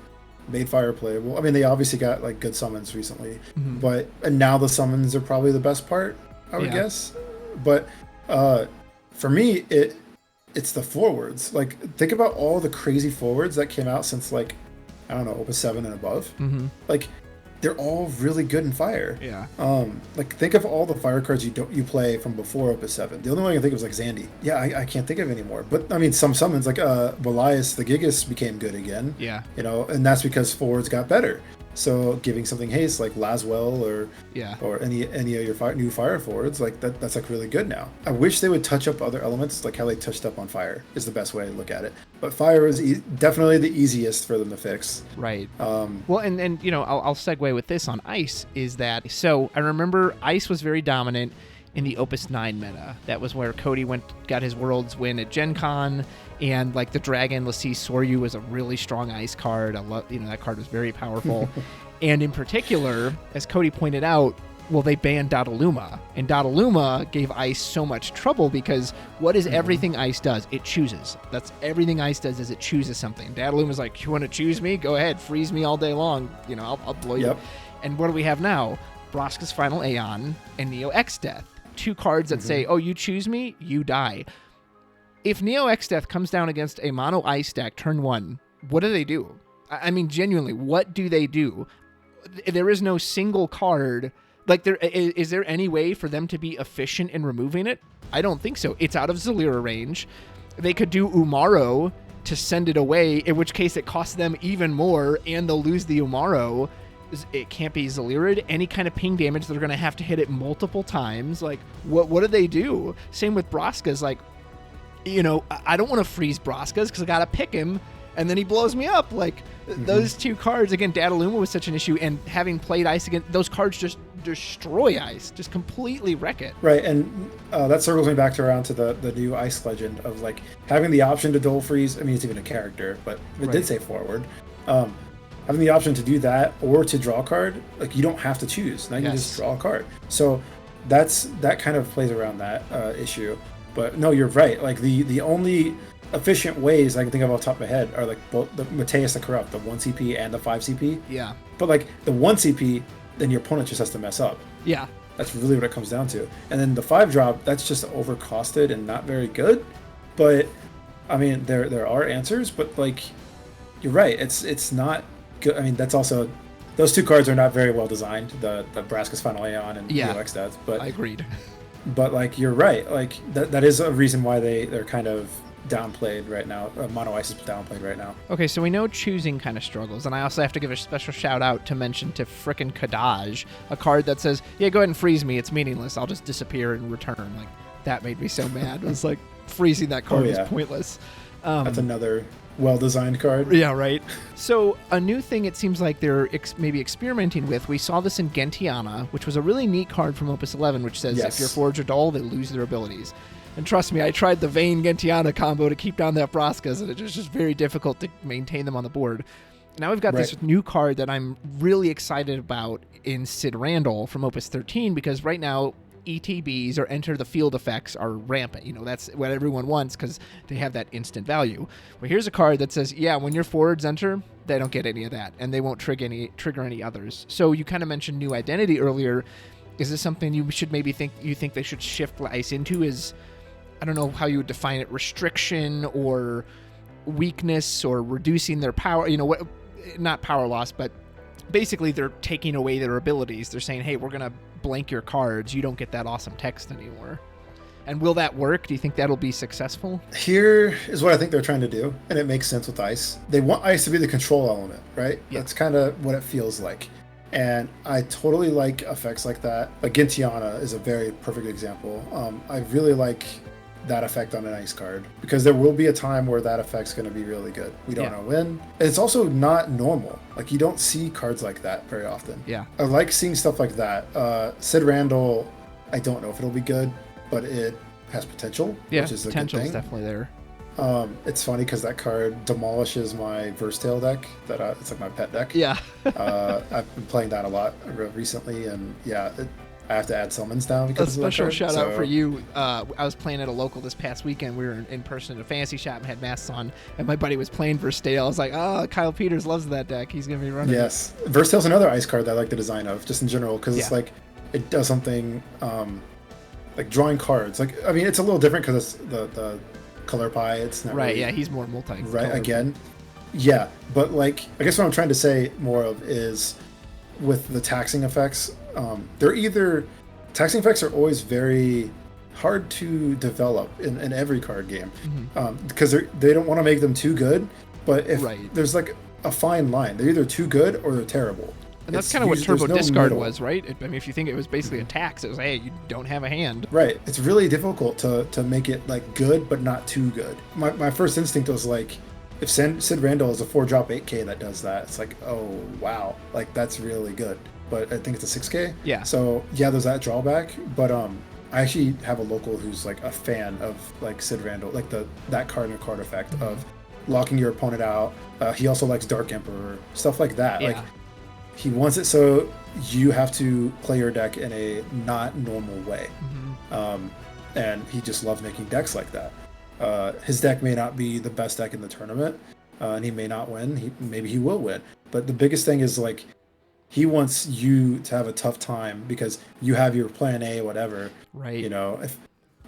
made fire playable, I mean, they obviously got like good summons recently, and now the summons are probably the best part, I would guess. But for me, it's the forwards. Like, think about all the crazy forwards that came out since, like, I don't know, Opus 7 and above. Like, they're all really good in fire. Yeah. Like, think of all the fire cards you play from before Opus 7. The only one I can think of is like Zandy. Yeah, I can't think of anymore. But I mean, some summons like Belias the Gigas became good again. Yeah. You know, and that's because forwards got better. So giving something haste like Laswell or any of your new fire forwards, like that's like really good now. I wish they would touch up other elements, like how they touched up on fire is the best way to look at it. But fire is definitely the easiest for them to fix. Right. Well, and you know, I'll segue with this on ice, is that, so I remember ice was very dominant in the Opus 9 meta. That was where Cody got his Worlds win at Gen Con, and like the Dragon Lassie Soryu was a really strong ice card. That card was very powerful. And in particular, as Cody pointed out, well, they banned Dodaluma, and Dodaluma gave ice so much trouble because what is everything ice does? It chooses. That's everything ice does, is it chooses something. Dadaluma's like, you want to choose me? Go ahead, freeze me all day long. You know, I'll blow you. And what do we have now? Braska's Final Aeon and Neo X Death. 2 cards that say, oh, you choose me, you die. If Neo X Death comes down against a mono ice deck turn 1, what do they do? I mean, genuinely, what do they do? There is no single card. Like, is there any way for them to be efficient in removing it? I don't think so. It's out of Zalira range. They could do Umaro to send it away, in which case it costs them even more, and they'll lose the Umaro. It can't be Zalira'd. Any kind of ping damage, they're going to have to hit it multiple times. Like, what do they do? Same with Braska's. Like, you know, I don't want to freeze Braska's because I got to pick him, and then he blows me up. Like, those 2 cards, again, Dadaluma was such an issue, and having played Ice again, those cards just destroy Ice, just completely wreck it. Right, and that circles me back around to the new Ice legend of, like, having the option to dual freeze. I mean, it's even a character, but it did say forward. Having the option to do that or to draw a card, like, you don't have to choose. Now you just draw a card. So that kind of plays around that issue. But no, you're right. Like, the only efficient ways I can think of off the top of my head are like both the Mateus the Corrupt, the 1 CP and the 5 CP. Yeah. But like the 1 CP, then your opponent just has to mess up. Yeah. That's really what it comes down to. And then the 5 drop, that's just overcosted and not very good. But I mean, there are answers, but like, you're right. It's not good. I mean, that's also, those 2 cards are not very well designed. The Braska's Final Aeon and Neo X Death. But I agreed. But like, you're right. Like that is a reason why they're kind of downplayed right now. Mono ice is downplayed right now. Okay, so we know choosing kind of struggles, and I also have to give a special shout out to mention to frickin' Kadaj, a card that says, yeah, go ahead and freeze me, it's meaningless, I'll just disappear and return. Like, that made me so mad. It was like, freezing that card was pointless. That's another well-designed card. Yeah, right. So a new thing it seems like they're maybe experimenting with, we saw this in Gentiana, which was a really neat card from Opus 11, which says if your forwards are dull, they lose their abilities. And trust me, I tried the Vayne Gentiana combo to keep down that Braskas, and it's just very difficult to maintain them on the board. Now we've got this new card that I'm really excited about in Sid Randall from Opus 13, because right now ETBs or enter the field effects are rampant. You know, that's what everyone wants because they have that instant value. Well, here's a card that says, yeah, when your forwards enter, they don't get any of that, and they won't trigger any others. So you kind of mentioned new identity earlier. Is this something you should maybe think they should shift ice into? Is, I don't know how you would define it, restriction or weakness or reducing their power, you know, what, not power loss, but basically they're taking away their abilities. They're saying, hey, we're going to blank your cards. You don't get that awesome text anymore. And will that work? Do you think that'll be successful? Here is what I think they're trying to do, and it makes sense with ice. They want ice to be the control element, right? Yeah. That's kind of what it feels like. And I totally like effects like that. Like Gentiana is a very perfect example. I really like that effect on an ice card because there will be a time where that effect's going to be really good. We don't know when. It's also not normal. Like, you don't see cards like that very often. Yeah. I like seeing stuff like that. Sid Randall, I don't know if it'll be good, but it has potential, which is a good thing. Potential's definitely there. It's funny because that card demolishes my Versatile deck. It's like my pet deck. Yeah. I've been playing that a lot recently, and I have to add summons now because a special shout out for you. I was playing at a local this past weekend. We were in person at a fantasy shop and had masks on, and my buddy was playing Versatile. I was like, oh, Kyle Peters loves that deck. He's going to be running. Yes. Versatile's another ice card that I like the design of, just in general, because it's like, it does something like drawing cards. Like, I mean, it's a little different because it's the color pie. It's not right. Really, yeah, he's more multi. Right. Again. Yeah. But like, I guess what I'm trying to say more of is with the taxing effects, taxing effects are always very hard to develop in every card game because they don't want to make them too good, but if there's like a fine line, they're either too good or they're terrible. And that's kind of what Turbo Discard was, right? I mean, if you think it was basically a tax, it was, hey, you don't have a hand. Right. It's really difficult to make it like good but not too good. My first instinct was like, if Sid Randall is a 4-drop 8K that does that, it's like, oh, wow. Like, that's really good. But I think it's a 6K. Yeah. So, yeah, there's that drawback. But I actually have a local who's, like, a fan of, like, Sid Randall, like that card and card effect of locking your opponent out. He also likes Dark Emperor, stuff like that. Yeah. Like, he wants it so you have to play your deck in a not normal way. And he just loves making decks like that. His deck may not be the best deck in the tournament, and he may not win. Maybe he will win. But the biggest thing is, like, he wants you to have a tough time because you have your plan A, whatever. Right. You know,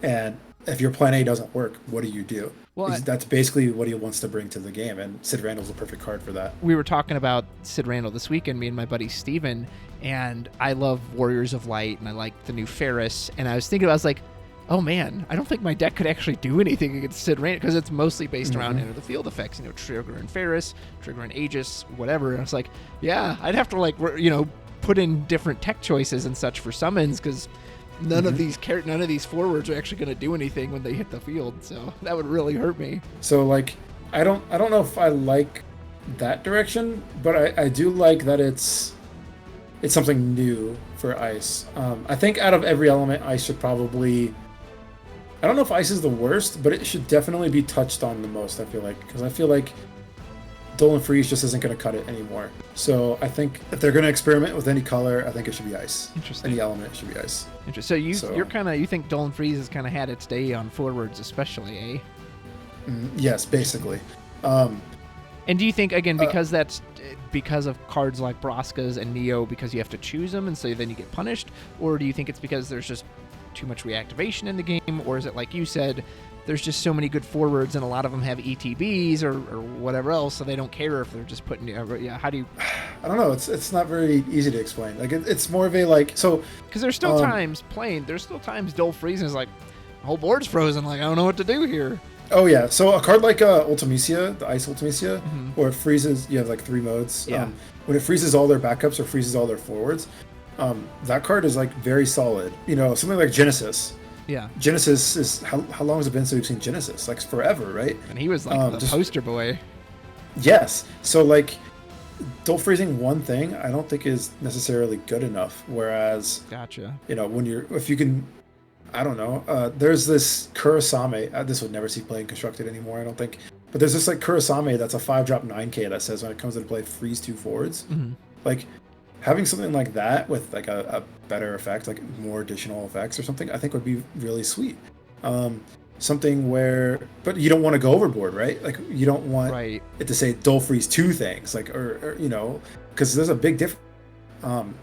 if your plan A doesn't work, what do you do? Well, that's basically what he wants to bring to the game, and Sid Randall's a perfect card for that. We were talking about Sid Randall this weekend, me and my buddy Steven, and I love Warriors of Light, and I like the new Ferris, and I was thinking, I was like, oh man, I don't think my deck could actually do anything against Sid Randall because it's mostly based around enter the field effects, you know, Trigger and Ferris, Trigger and Aegis, whatever. And I was like, yeah, I'd have to, like, you know, put in different tech choices and such for summons because none of these forwards are actually going to do anything when they hit the field. So that would really hurt me. So, like, I don't know if I like that direction, but I do like that it's something new for ice. I think out of every element, ice should probably, I don't know if ice is the worst, but it should definitely be touched on the most, I feel like. Because I feel like Dull and Freeze just isn't going to cut it anymore. So I think if they're going to experiment with any color, I think it should be ice. Interesting. Any element should be ice. Interesting. So you think Dull and Freeze has kind of had its day on forwards especially, eh? Yes, basically. And do you think, again, because of cards like Braskas and Neo, because you have to choose them and so then you get punished? Or do you think it's because there's just too much reactivation in the game? Or is it like you said, there's just so many good forwards and a lot of them have ETBs or whatever else, so they don't care if they're just putting, how do you... I don't know, it's not very easy to explain. Like, it's more of a, like, so... Because there's still times Dull Freeze is like, the whole board's frozen, like, I don't know what to do here. Oh yeah, so a card like Ultimecia, the Ice Ultimecia, where it freezes, you have like 3 modes. Yeah. When it freezes all their backups or freezes all their forwards, that card is like very solid. You know, something like Genesis. Yeah. Genesis is how long has it been since we've seen Genesis? Like forever, right? And he was like the poster boy. Yes. So like, dual freezing one thing, I don't think is necessarily good enough. Whereas, gotcha. You know, if you can. I don't know. There's this Kurosame. This would never see playing constructed anymore, I don't think. But there's this like Kurosame that's a 5-drop 9K that says when it comes into play, freeze 2 forwards. Like having something like that with like a better effect, like more additional effects or something, I think would be really sweet. Something where, but you don't want to go overboard, right? Like you don't want it to say dull freeze 2 things, like or you know, because there's a big difference.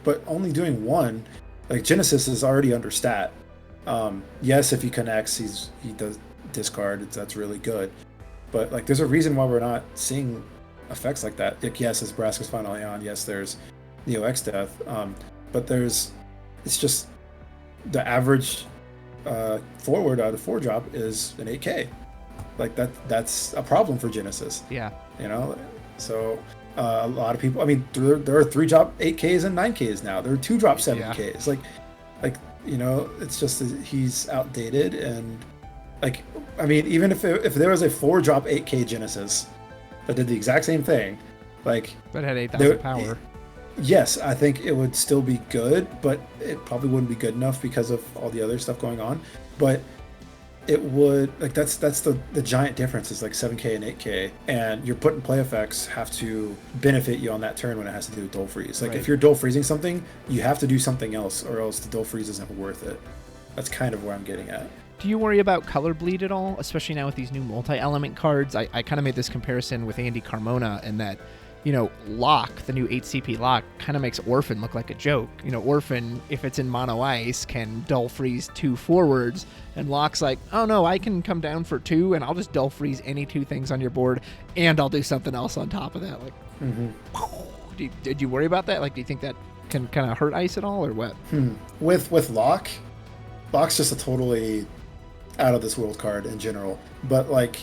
But only doing one, like Genesis is already under stat. Yes, if he connects, he does discard. That's really good, but like, there's a reason why we're not seeing effects like that. Like, yes, it's Braska's finally on. Yes, there's Neo X Death. But it's just the average forward out of 4-drop is an 8K. Like that's a problem for Genesis. Yeah, you know. So a lot of people. I mean, there are 3-drop 8Ks and 9Ks now. There are 2-drop 7Ks. Like. You know, it's just he's outdated, and like, I mean, even if there was a 4-drop 8K Genesis that did the exact same thing, like, but had 8,000 power. Yes, I think it would still be good, but it probably wouldn't be good enough because of all the other stuff going on. But it would, like, that's the giant difference is like 7K and 8K, and your put and play effects have to benefit you on that turn when it has to do with dull freeze. Like if you're dull freezing something, you have to do something else, or else the dull freeze isn't worth it. That's kind of where I'm getting at. Do you worry about color bleed at all, especially now with these new multi-element cards? I kind of made this comparison with Andy Carmona in that, you know, Lock, the new 8CP Lock, kind of makes Orphan look like a joke. You know, Orphan, if it's in mono ice, can dull freeze 2 forwards, and Lock's like, oh no, I can come down for 2, and I'll just dull freeze any 2 things on your board, and I'll do something else on top of that. Like, did you worry about that? Like, do you think that can kind of hurt ice at all, or what? With Lock's just a totally out of this world card in general. But like,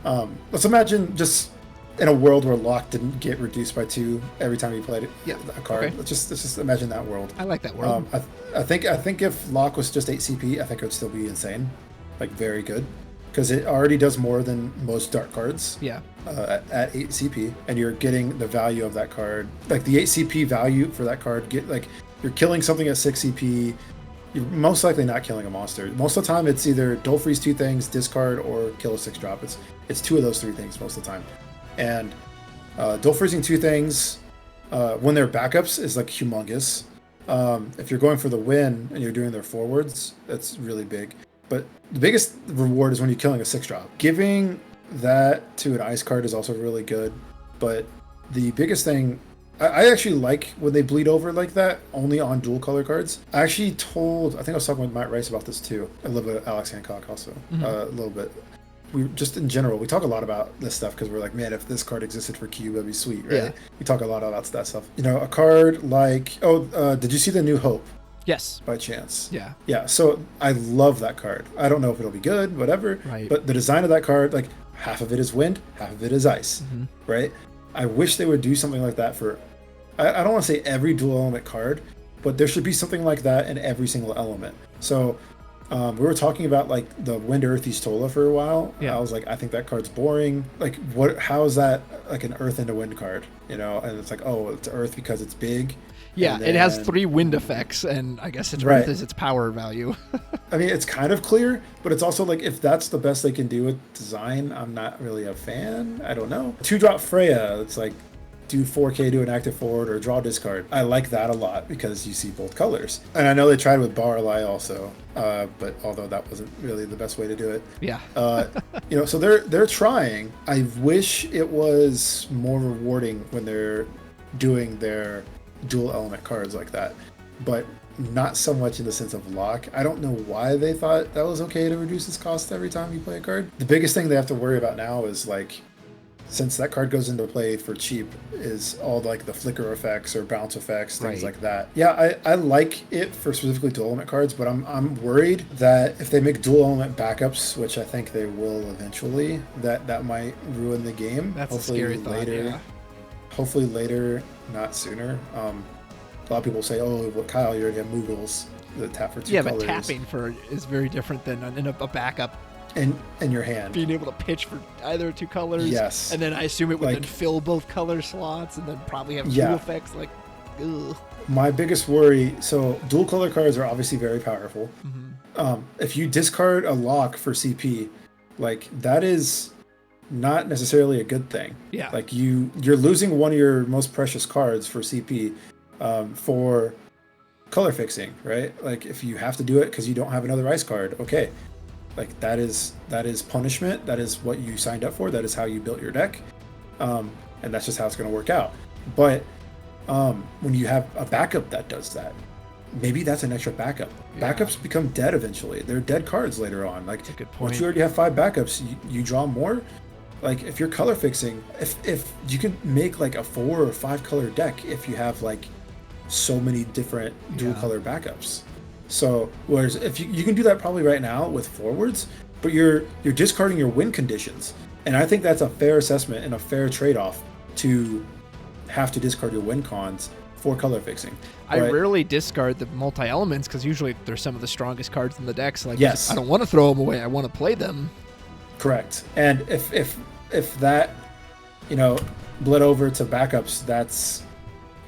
let's imagine just in a world where Lock didn't get reduced by 2 every time you played a card. Okay. Let's just imagine that world. I like that world. I think if Lock was just 8CP, I think it would still be insane, like very good, because it already does more than most dark cards. Yeah. At 8CP, and you're getting the value of that card, like the 8CP value for that card. You're killing something at 6CP. You're most likely not killing a monster. Most of the time, it's either dull freeze 2 things, discard, or kill a 6-drop. It's 2 of those 3 things most of the time. And dual freezing 2 things when they're backups is like humongous. If you're going for the win and you're doing their forwards, that's really big. But the biggest reward is when you're killing a 6-drop. Giving that to an ice card is also really good. But the biggest thing, I actually like when they bleed over like that, only on dual color cards. I think I was talking with Matt Rice about this too. A little bit of Alex Hancock also, a little bit. We just in general, we talk a lot about this stuff because we're like, man, if this card existed for Cube, that'd be sweet, right? Yeah. We talk a lot about that stuff. You know, a card like, did you see the New Hope? Yes. By chance? Yeah. Yeah. So I love that card. I don't know if it'll be good, whatever. Right. But the design of that card, like half of it is wind, half of it is ice, right? I wish they would do something like that for, I don't want to say every dual element card, but there should be something like that in every single element. So we were talking about like the Wind Earth Estola for a while. Yeah. I was like, I think that card's boring. Like, how is that like an Earth into Wind card? You know, and it's like, oh, it's Earth because it's big. Yeah, it has 3 wind effects, and I guess its Earth is its power value. I mean, it's kind of clear, but it's also like, if that's the best they can do with design, I'm not really a fan. I don't know. 2-drop Freya, it's like, do 4K to an active forward or draw discard. I like that a lot because you see both colors. And I know they tried with Barlai also, but although that wasn't really the best way to do it. Yeah. You know, so they're trying. I wish it was more rewarding when they're doing their dual element cards like that, but not so much in the sense of Lock. I don't know why they thought that was okay to reduce its cost every time you play a card. The biggest thing they have to worry about now is like since that card goes into play for cheap, is all like the flicker effects or bounce effects, things like that. Yeah, I like it for specifically dual element cards, but I'm worried that if they make dual element backups, which I think they will eventually, that might ruin the game. That's hopefully a scary thought, yeah. Hopefully later, not sooner. A lot of people say, "Oh, well, Kyle, you already have Moogles that tap for 2 colors." Yeah, but tapping is very different than in a backup. In your hand. Being able to pitch for either 2 colors. Yes. And then I assume it would then fill both color slots and then probably have 2 effects. Like, ugh. My biggest worry, so dual color cards are obviously very powerful. Mm-hmm. If you discard a lock for CP, like that is not necessarily a good thing. Yeah. Like you're losing one of your most precious cards for CP for color fixing, right? Like if you have to do it because you don't have another ice card, okay. Like that is punishment. That is what you signed up for. That is how you built your deck, and that's just how it's going to work out. But when you have a backup that does that, maybe that's an extra backup. Yeah. Backups become dead eventually. They're dead cards later on. Like, that's a good point. Once you already have 5 backups, you draw more. Like if you're color fixing, if you can make like a 4 or 5 color deck if you have like so many different dual color backups. So whereas if you can do that probably right now with forwards, but you're discarding your win conditions, and I think that's a fair assessment and a fair trade-off to have to discard your win cons for color fixing. I rarely discard the multi-elements because usually they're some of the strongest cards in the deck. So yes. I don't want to throw them away. I want to play them. Correct. And if that bled over to backups, that's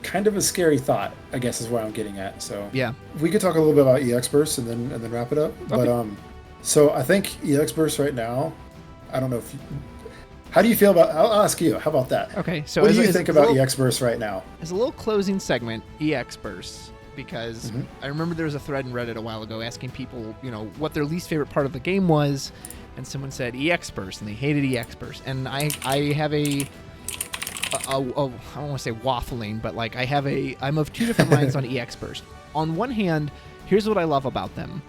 kind of a scary thought, I guess, is where I'm getting at. So yeah, we could talk a little bit about EX Burst and then wrap it up. Okay. But so I think EX Burst right now, I don't know if how do you feel about? I'll ask you. How about that? Okay. So what do you think about EX Burst right now? As a little closing segment, EX Burst, because I remember there was a thread in Reddit a while ago asking people, what their least favorite part of the game was, and someone said EX Burst, and they hated EX Burst, and I have I don't want to say waffling, but like I'm of 2 different minds on EX Burst. On one hand, here's what I love about them.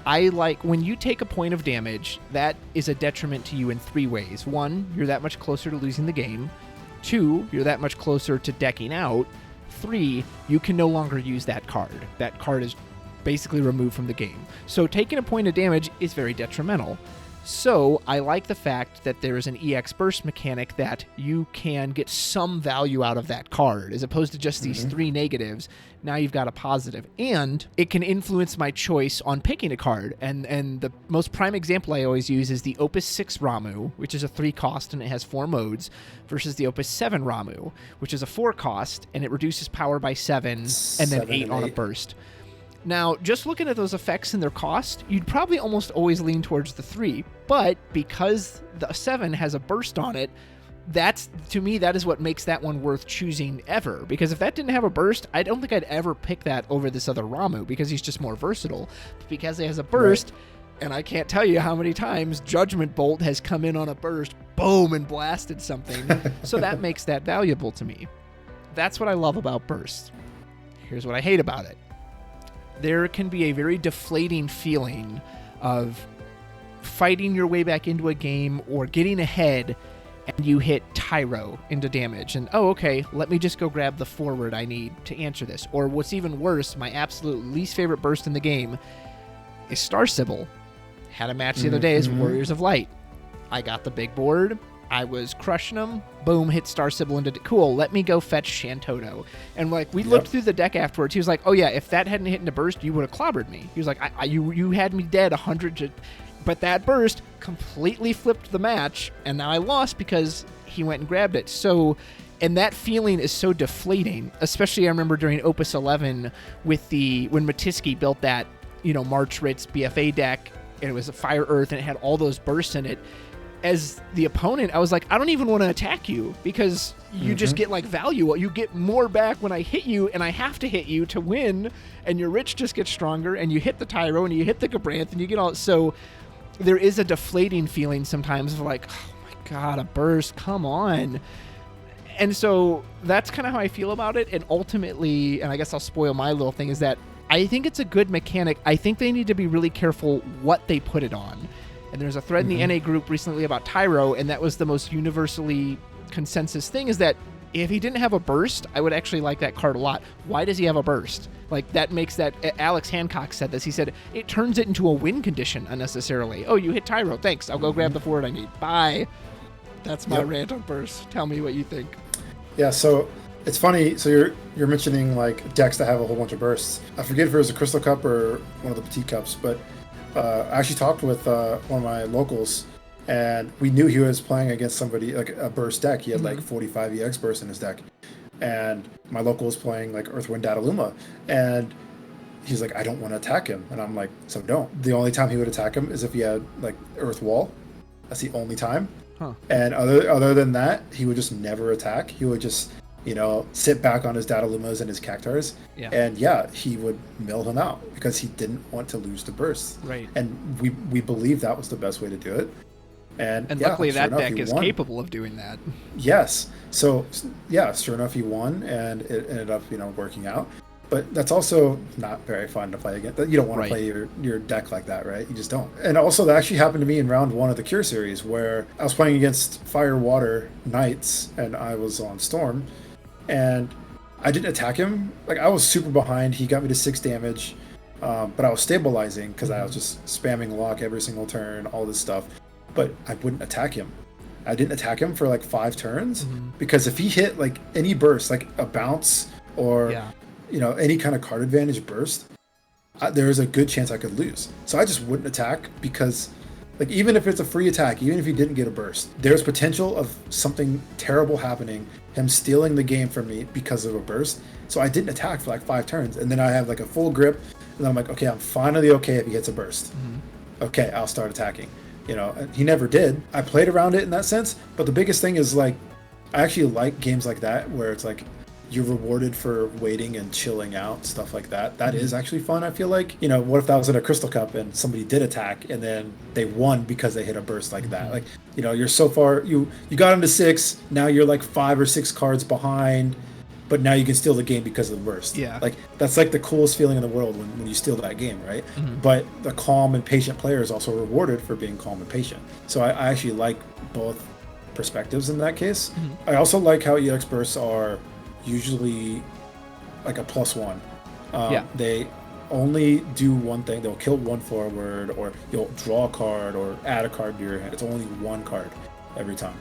I like when you take a point of damage, that is a detriment to you in 3 ways. 1, you're that much closer to losing the game. 2, you're that much closer to decking out. 3, you can no longer use that card. That card is basically removed from the game. So taking a point of damage is very detrimental. So I like the fact that there is an EX Burst mechanic that you can get some value out of that card, as opposed to just these 3 negatives. Now you've got a positive, and it can influence my choice on picking a card. And the most prime example I always use is the Opus 6 Ramu, which is a 3 cost and it has 4 modes, versus the Opus 7 Ramu, which is a 4 cost and it reduces power by 7 and then 8 on a burst. Now, just looking at those effects and their cost, you'd probably almost always lean towards the 3, but because the 7 has a burst on it, to me, that is what makes that one worth choosing ever. Because if that didn't have a burst, I don't think I'd ever pick that over this other Ramu, because he's just more versatile. But because it has a burst, and I can't tell you how many times Judgment Bolt has come in on a burst, boom, and blasted something. So that makes that valuable to me. That's what I love about bursts. Here's what I hate about it. There can be a very deflating feeling of fighting your way back into a game or getting ahead, and you hit Tyro into damage. And, okay, let me just go grab the forward I need to answer this. Or what's even worse, my absolute least favorite burst in the game is Star Sibyl. Had a match the other day as Warriors of Light. I got the big board. I was crushing them. Boom, hit Star Sibyl into cool. Let me go fetch Shantoto. And we looked through the deck afterwards. He was like, "Oh yeah, if that hadn't hit into burst, you would have clobbered me." He was like, "You had me dead 100 but that burst completely flipped the match, and now I lost because he went and grabbed it." So, and that feeling is so deflating. Especially, I remember during Opus 11 when Matisky built that, March Ritz BFA deck, and it was a Fire Earth, and it had all those bursts in it. As the opponent, I was like, I don't even want to attack you because you just get value. You get more back when I hit you, and I have to hit you to win, and your Rich just gets stronger, and you hit the Tyro, and you hit the Gabranth, and you get all... So there is a deflating feeling sometimes of like, oh my God, a burst, come on. And so that's kind of how I feel about it. And ultimately, and I guess I'll spoil my little thing, is that I think it's a good mechanic. I think they need to be really careful what they put it on. And there's a thread in the NA group recently about Tyro, and that was the most universally consensus thing, is that if he didn't have a burst, I would actually like that card a lot. Why does he have a burst? Like, that makes that... Alex Hancock said this. He said, it turns it into a win condition unnecessarily. Oh, you hit Tyro. Thanks. I'll go grab the forward I need. Bye. That's my rant on burst. Tell me what you think. Yeah, so it's funny. So you're mentioning, like, decks that have a whole bunch of bursts. I forget if it was a Crystal Cup or one of the Petite Cups, but I actually talked with one of my locals, and we knew he was playing against somebody, like a burst deck. He had like 45 EX burst in his deck. And my local was playing like Earthwind Dataluma. And he's like, I don't want to attack him. And I'm like, so don't. The only time he would attack him is if he had like Earth Wall. That's the only time. Huh. And other than that, he would just never attack. He would just, sit back on his Datalumas and his Cactars. Yeah. And he would mill him out because he didn't want to lose the burst. Right. And we believe that was the best way to do it. And luckily sure that enough, deck is won. capable of doing that. Yes. So, sure enough, he won, and it ended up, working out. But that's also not very fun to play against. You don't want to play your deck like that, right? You just don't. And also, that actually happened to me in round 1 of the Cure series, where I was playing against Fire Water Knights, and I was on Storm, and I didn't attack him. Like, I was super behind. He got me to 6 damage, but I was stabilizing because I was just spamming lock every single turn, all this stuff. But I wouldn't attack him. I didn't attack him for like 5 turns because if he hit like any burst, like a bounce or any kind of card advantage burst, there's a good chance I could lose. So I just wouldn't attack because, like, even if it's a free attack, even if he didn't get a burst, there's potential of something terrible happening, him stealing the game from me because of a burst. So I didn't attack for like 5 turns, and then I have like a full grip, and then I'm like, okay, I'm finally okay if he hits a burst. Okay, I'll start attacking. He never did. I played around it in that sense, but the biggest thing is, like, I actually like games like that where it's like you're rewarded for waiting and chilling out, stuff like that. That is actually fun, I feel like. What if that was in a Crystal Cup and somebody did attack and then they won because they hit a burst like that? Like, you're so far, you got him to 6, now you're like 5 or 6 cards behind, but now you can steal the game because of the burst. Yeah. Like, that's like the coolest feeling in the world when you steal that game, right? But the calm and patient player is also rewarded for being calm and patient. So I actually like both perspectives in that case. I also like how EX bursts are usually like a +1. They only do one thing. They'll kill one forward, or you'll draw a card or add a card to your hand. It's only one card every time.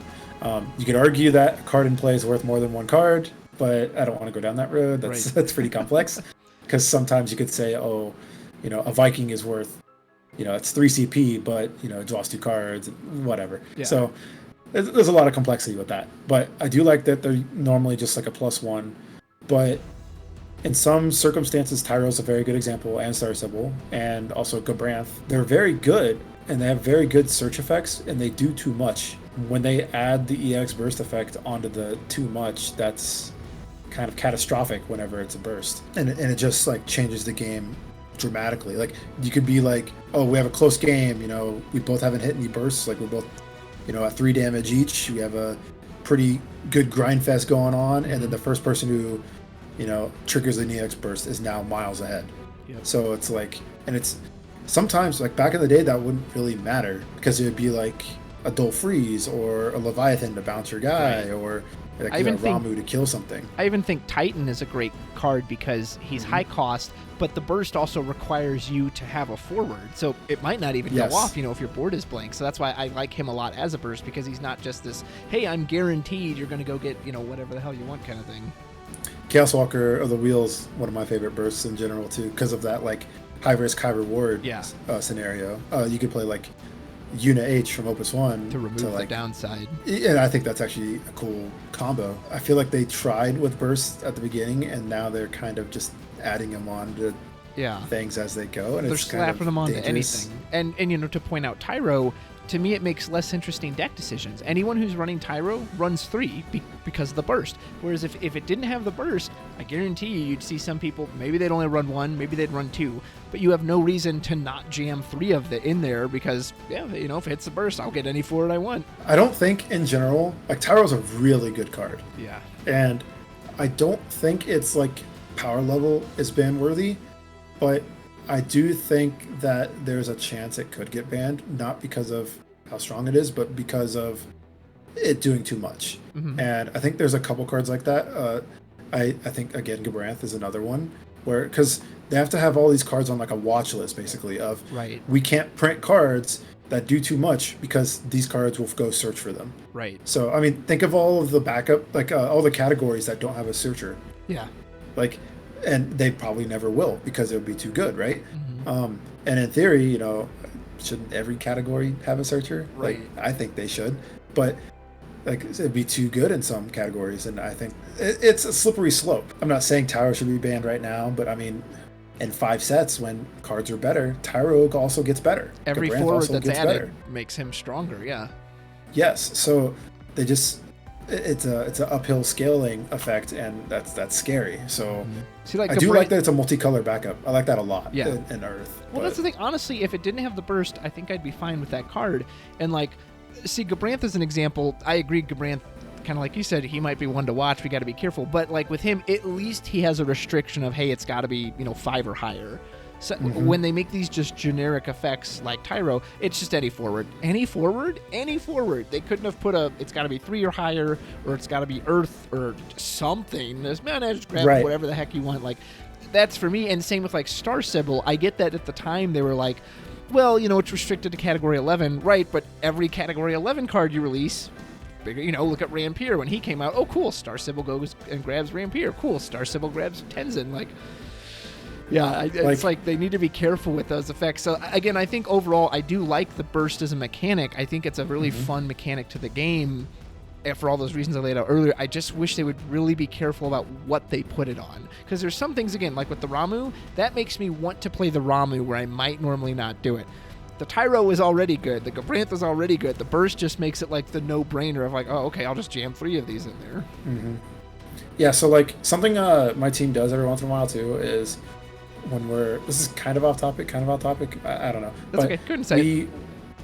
You could argue that a card in play is worth more than one card, but I don't want to go down that road. That's pretty complex, because sometimes you could say, a Viking is worth, it's 3 CP, but it draws 2 cards, whatever. So there's a lot of complexity with that. But I do like that they're normally just like a +1. But in some circumstances, Tyro's a very good example, and Star Sybil, and also Gabranth. They're very good, and they have very good search effects, and they do too much. When they add the EX burst effect onto the too much, that's kind of catastrophic whenever it's a burst, and it just like changes the game dramatically. Like, you could be like, oh, we have a close game, we both haven't hit any bursts, like we're both at 3 damage each, we have a pretty good grind fest going on, and then the first person who triggers an EX burst is now miles ahead. So it's like, and it's sometimes, like, back in the day, that wouldn't really matter because it would be like a Dull Freeze or a Leviathan to bounce your guy, or like Ramu to kill something. I even think Titan is a great card because he's high cost, but the burst also requires you to have a forward. So it might not even go off, if your board is blank. So that's why I like him a lot as a burst, because he's not just this, hey, I'm guaranteed you're going to go get, whatever the hell you want kind of thing. Chaos Walker of the Wheel's one of my favorite bursts in general, too, because of that, like, high risk, high reward scenario. You could play, like, Una H from Opus 1 to remove the downside. And I think that's actually a cool combo. I feel like they tried with bursts at the beginning, and now they're kind of just adding them on to things as they go. And they're it's slapping them onto dangerous. anything. And to point out Tyro, to me, it makes less interesting deck decisions. Anyone who's running Tyro runs 3 because of the burst. Whereas if it didn't have the burst, I guarantee you'd see some people, maybe they'd only run 1, maybe they'd run 2, but you have no reason to not jam 3 of it in there because, if it hits the burst, I'll get any forward I want. I don't think, in general, like, Tyro's a really good card. Yeah. And I don't think it's, like, power level is ban worthy, but I do think that there's a chance it could get banned, not because of how strong it is, but because of it doing too much. And I think there's a couple cards like that. I think, again, Gabranth is another one, where, because they have to have all these cards on like a watch list, basically, of we can't print cards that do too much because these cards will go search for them. Right. So, I mean, think of all of the backup, like all the categories that don't have a searcher. Yeah. Like, and they probably never will because it would be too good, right? And in theory, you know, shouldn't every category have a searcher? Right. Like, I think they should, but like it'd be too good in some categories, and I think it's a slippery slope. I'm not saying Tyro should be banned right now, but I mean, in 5 sets when cards are better, Tyro also gets better. Every forward that's added makes him stronger. Yeah. Yes. So they just it's an uphill scaling effect, and that's scary. So See, like I do like that it's a multicolor backup. I like that a lot. Yeah. In Earth. Well, that's the thing. Honestly, if it didn't have the burst, I think I'd be fine with that card. And like, see, Gabranth is an example. I agree, Gabranth, kind of like you said, he might be one to watch. We got to be careful. But like with him, at least he has a restriction of, hey, it's got to be 5 or higher. So when they make these just generic effects like Tyro, it's just any forward. Any forward. They couldn't have put it's got to be 3 or higher, or it's got to be Earth or something. Just grab whatever the heck you want. Like, that's for me. And same with like Star Sibyl. I get that at the time they were like, well, it's restricted to category 11, right? But every category 11 card you release, bigger, look at Rampier when he came out. Oh, cool. Star Sibyl goes and grabs Rampier. Cool. Star Sibyl grabs Tenzin. Like, yeah, it's like they need to be careful with those effects. So again, I think overall, I do like the burst as a mechanic. I think it's a really fun mechanic to the game. And for all those reasons I laid out earlier, I just wish they would really be careful about what they put it on. Because there's some things, again, like with the Ramu, that makes me want to play the Ramu where I might normally not do it. The Tyro is already good. The Gabranth is already good. The burst just makes it like the no-brainer of like, oh, okay, I'll just jam 3 of these in there. Yeah, so like something my team does every once in a while too is when this is kind of off topic, I don't know. That's okay. Couldn't say.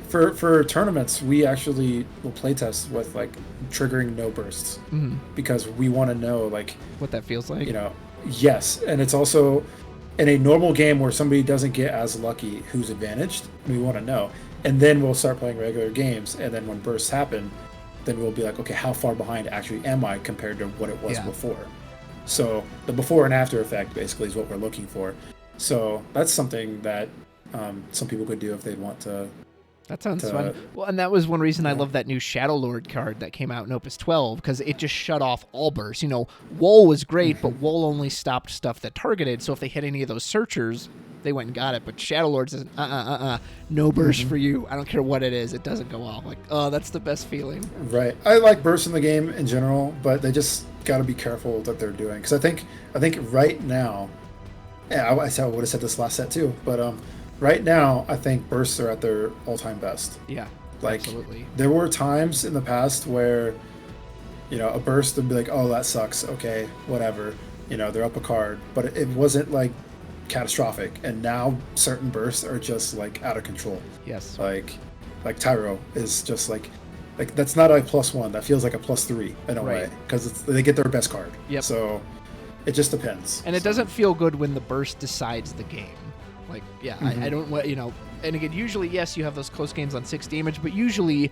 For tournaments, we actually will play test with like triggering no bursts because we want to know like what that feels like. Yes, and it's also in a normal game where somebody doesn't get as lucky, who's advantaged. We want to know, and then we'll start playing regular games, and then when bursts happen, then we'll be like, okay, how far behind actually am I compared to what it was before? So the before and after effect basically is what we're looking for. So that's something that some people could do if they want to. That sounds fun. Well, and that was one reason I love that new Shadow Lord card that came out in Opus 12, because it just shut off all bursts. Wool was great, but Wool only stopped stuff that targeted, so if they hit any of those searchers, they went and got it. But Shadow Lord says, no burst for you. I don't care what it is. It doesn't go off. Like, oh, that's the best feeling. Right. I like bursts in the game in general, but they just got to be careful what they're doing. Because I think right now, I would have said this last set too, but right now, I think bursts are at their all-time best. Yeah, like, absolutely. There were times in the past where, a burst would be like, oh, that sucks. Okay, whatever. They're up a card. But it wasn't, like, catastrophic. And now certain bursts are just, like, out of control. Yes. Like Tyro is just, like that's not a +1. That feels like a +3 in a way. Because they get their best card. Yep. So it just depends. And it doesn't feel good when the burst decides the game. Like, yeah, I don't want, and again, usually, yes, you have those close games on 6 damage, but usually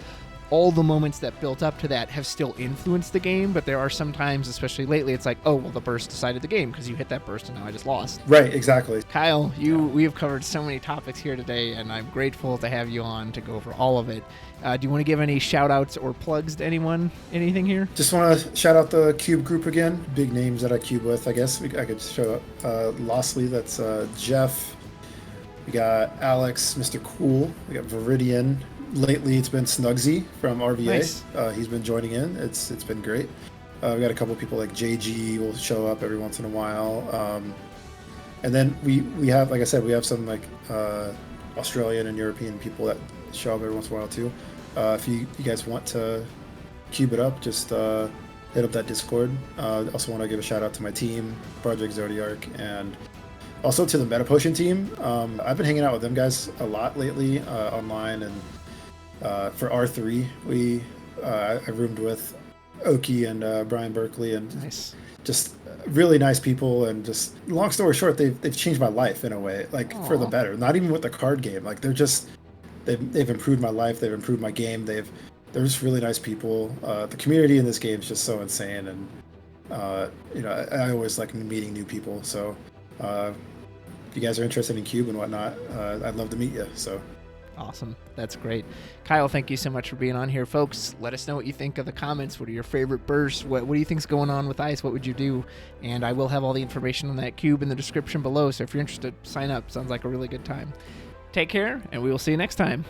all the moments that built up to that have still influenced the game, but there are some times, especially lately, it's like, oh, well, the burst decided the game because you hit that burst and now I just lost. Right, exactly. Kyle, we have covered so many topics here today, and I'm grateful to have you on to go over all of it. Do you want to give any shout-outs or plugs to anyone? Anything here? Just want to shout out the Cube group again. Big names that I cube with, I guess. I could show up Lostly, that's Jeff. We got Alex, Mr. Cool. We got Viridian. Lately, it's been Snugsy from RVA. Nice. He's been joining in. It's been great. We got a couple of people like JG will show up every once in a while. And then we have, like I said, we have some like Australian and European people that show up every once in a while too. If you guys want to cube it up, just hit up that Discord. Also want to give a shout out to my team, Project Zodiac, and also to the Meta Potion team. I've been hanging out with them guys a lot lately online, and for R3 I roomed with Oki and Brian Berkeley, and nice. just really nice people, and just long story short, they've changed my life in a way, like for the better. Not even with the card game, like they've improved my life, they've improved my game, they're just really nice people. The community in this game is just so insane, and I always like meeting new people. So if you guys are interested in Cube and whatnot, I'd love to meet you. So awesome. That's great. Kyle, thank you so much for being on here. Folks, let us know what you think of the comments. What are your favorite bursts? What do you think's going on with Ice? What would you do? And I will have all the information on that cube in the description below, so if you're interested, sign up. Sounds like a really good time. Take care, and we will see you next time.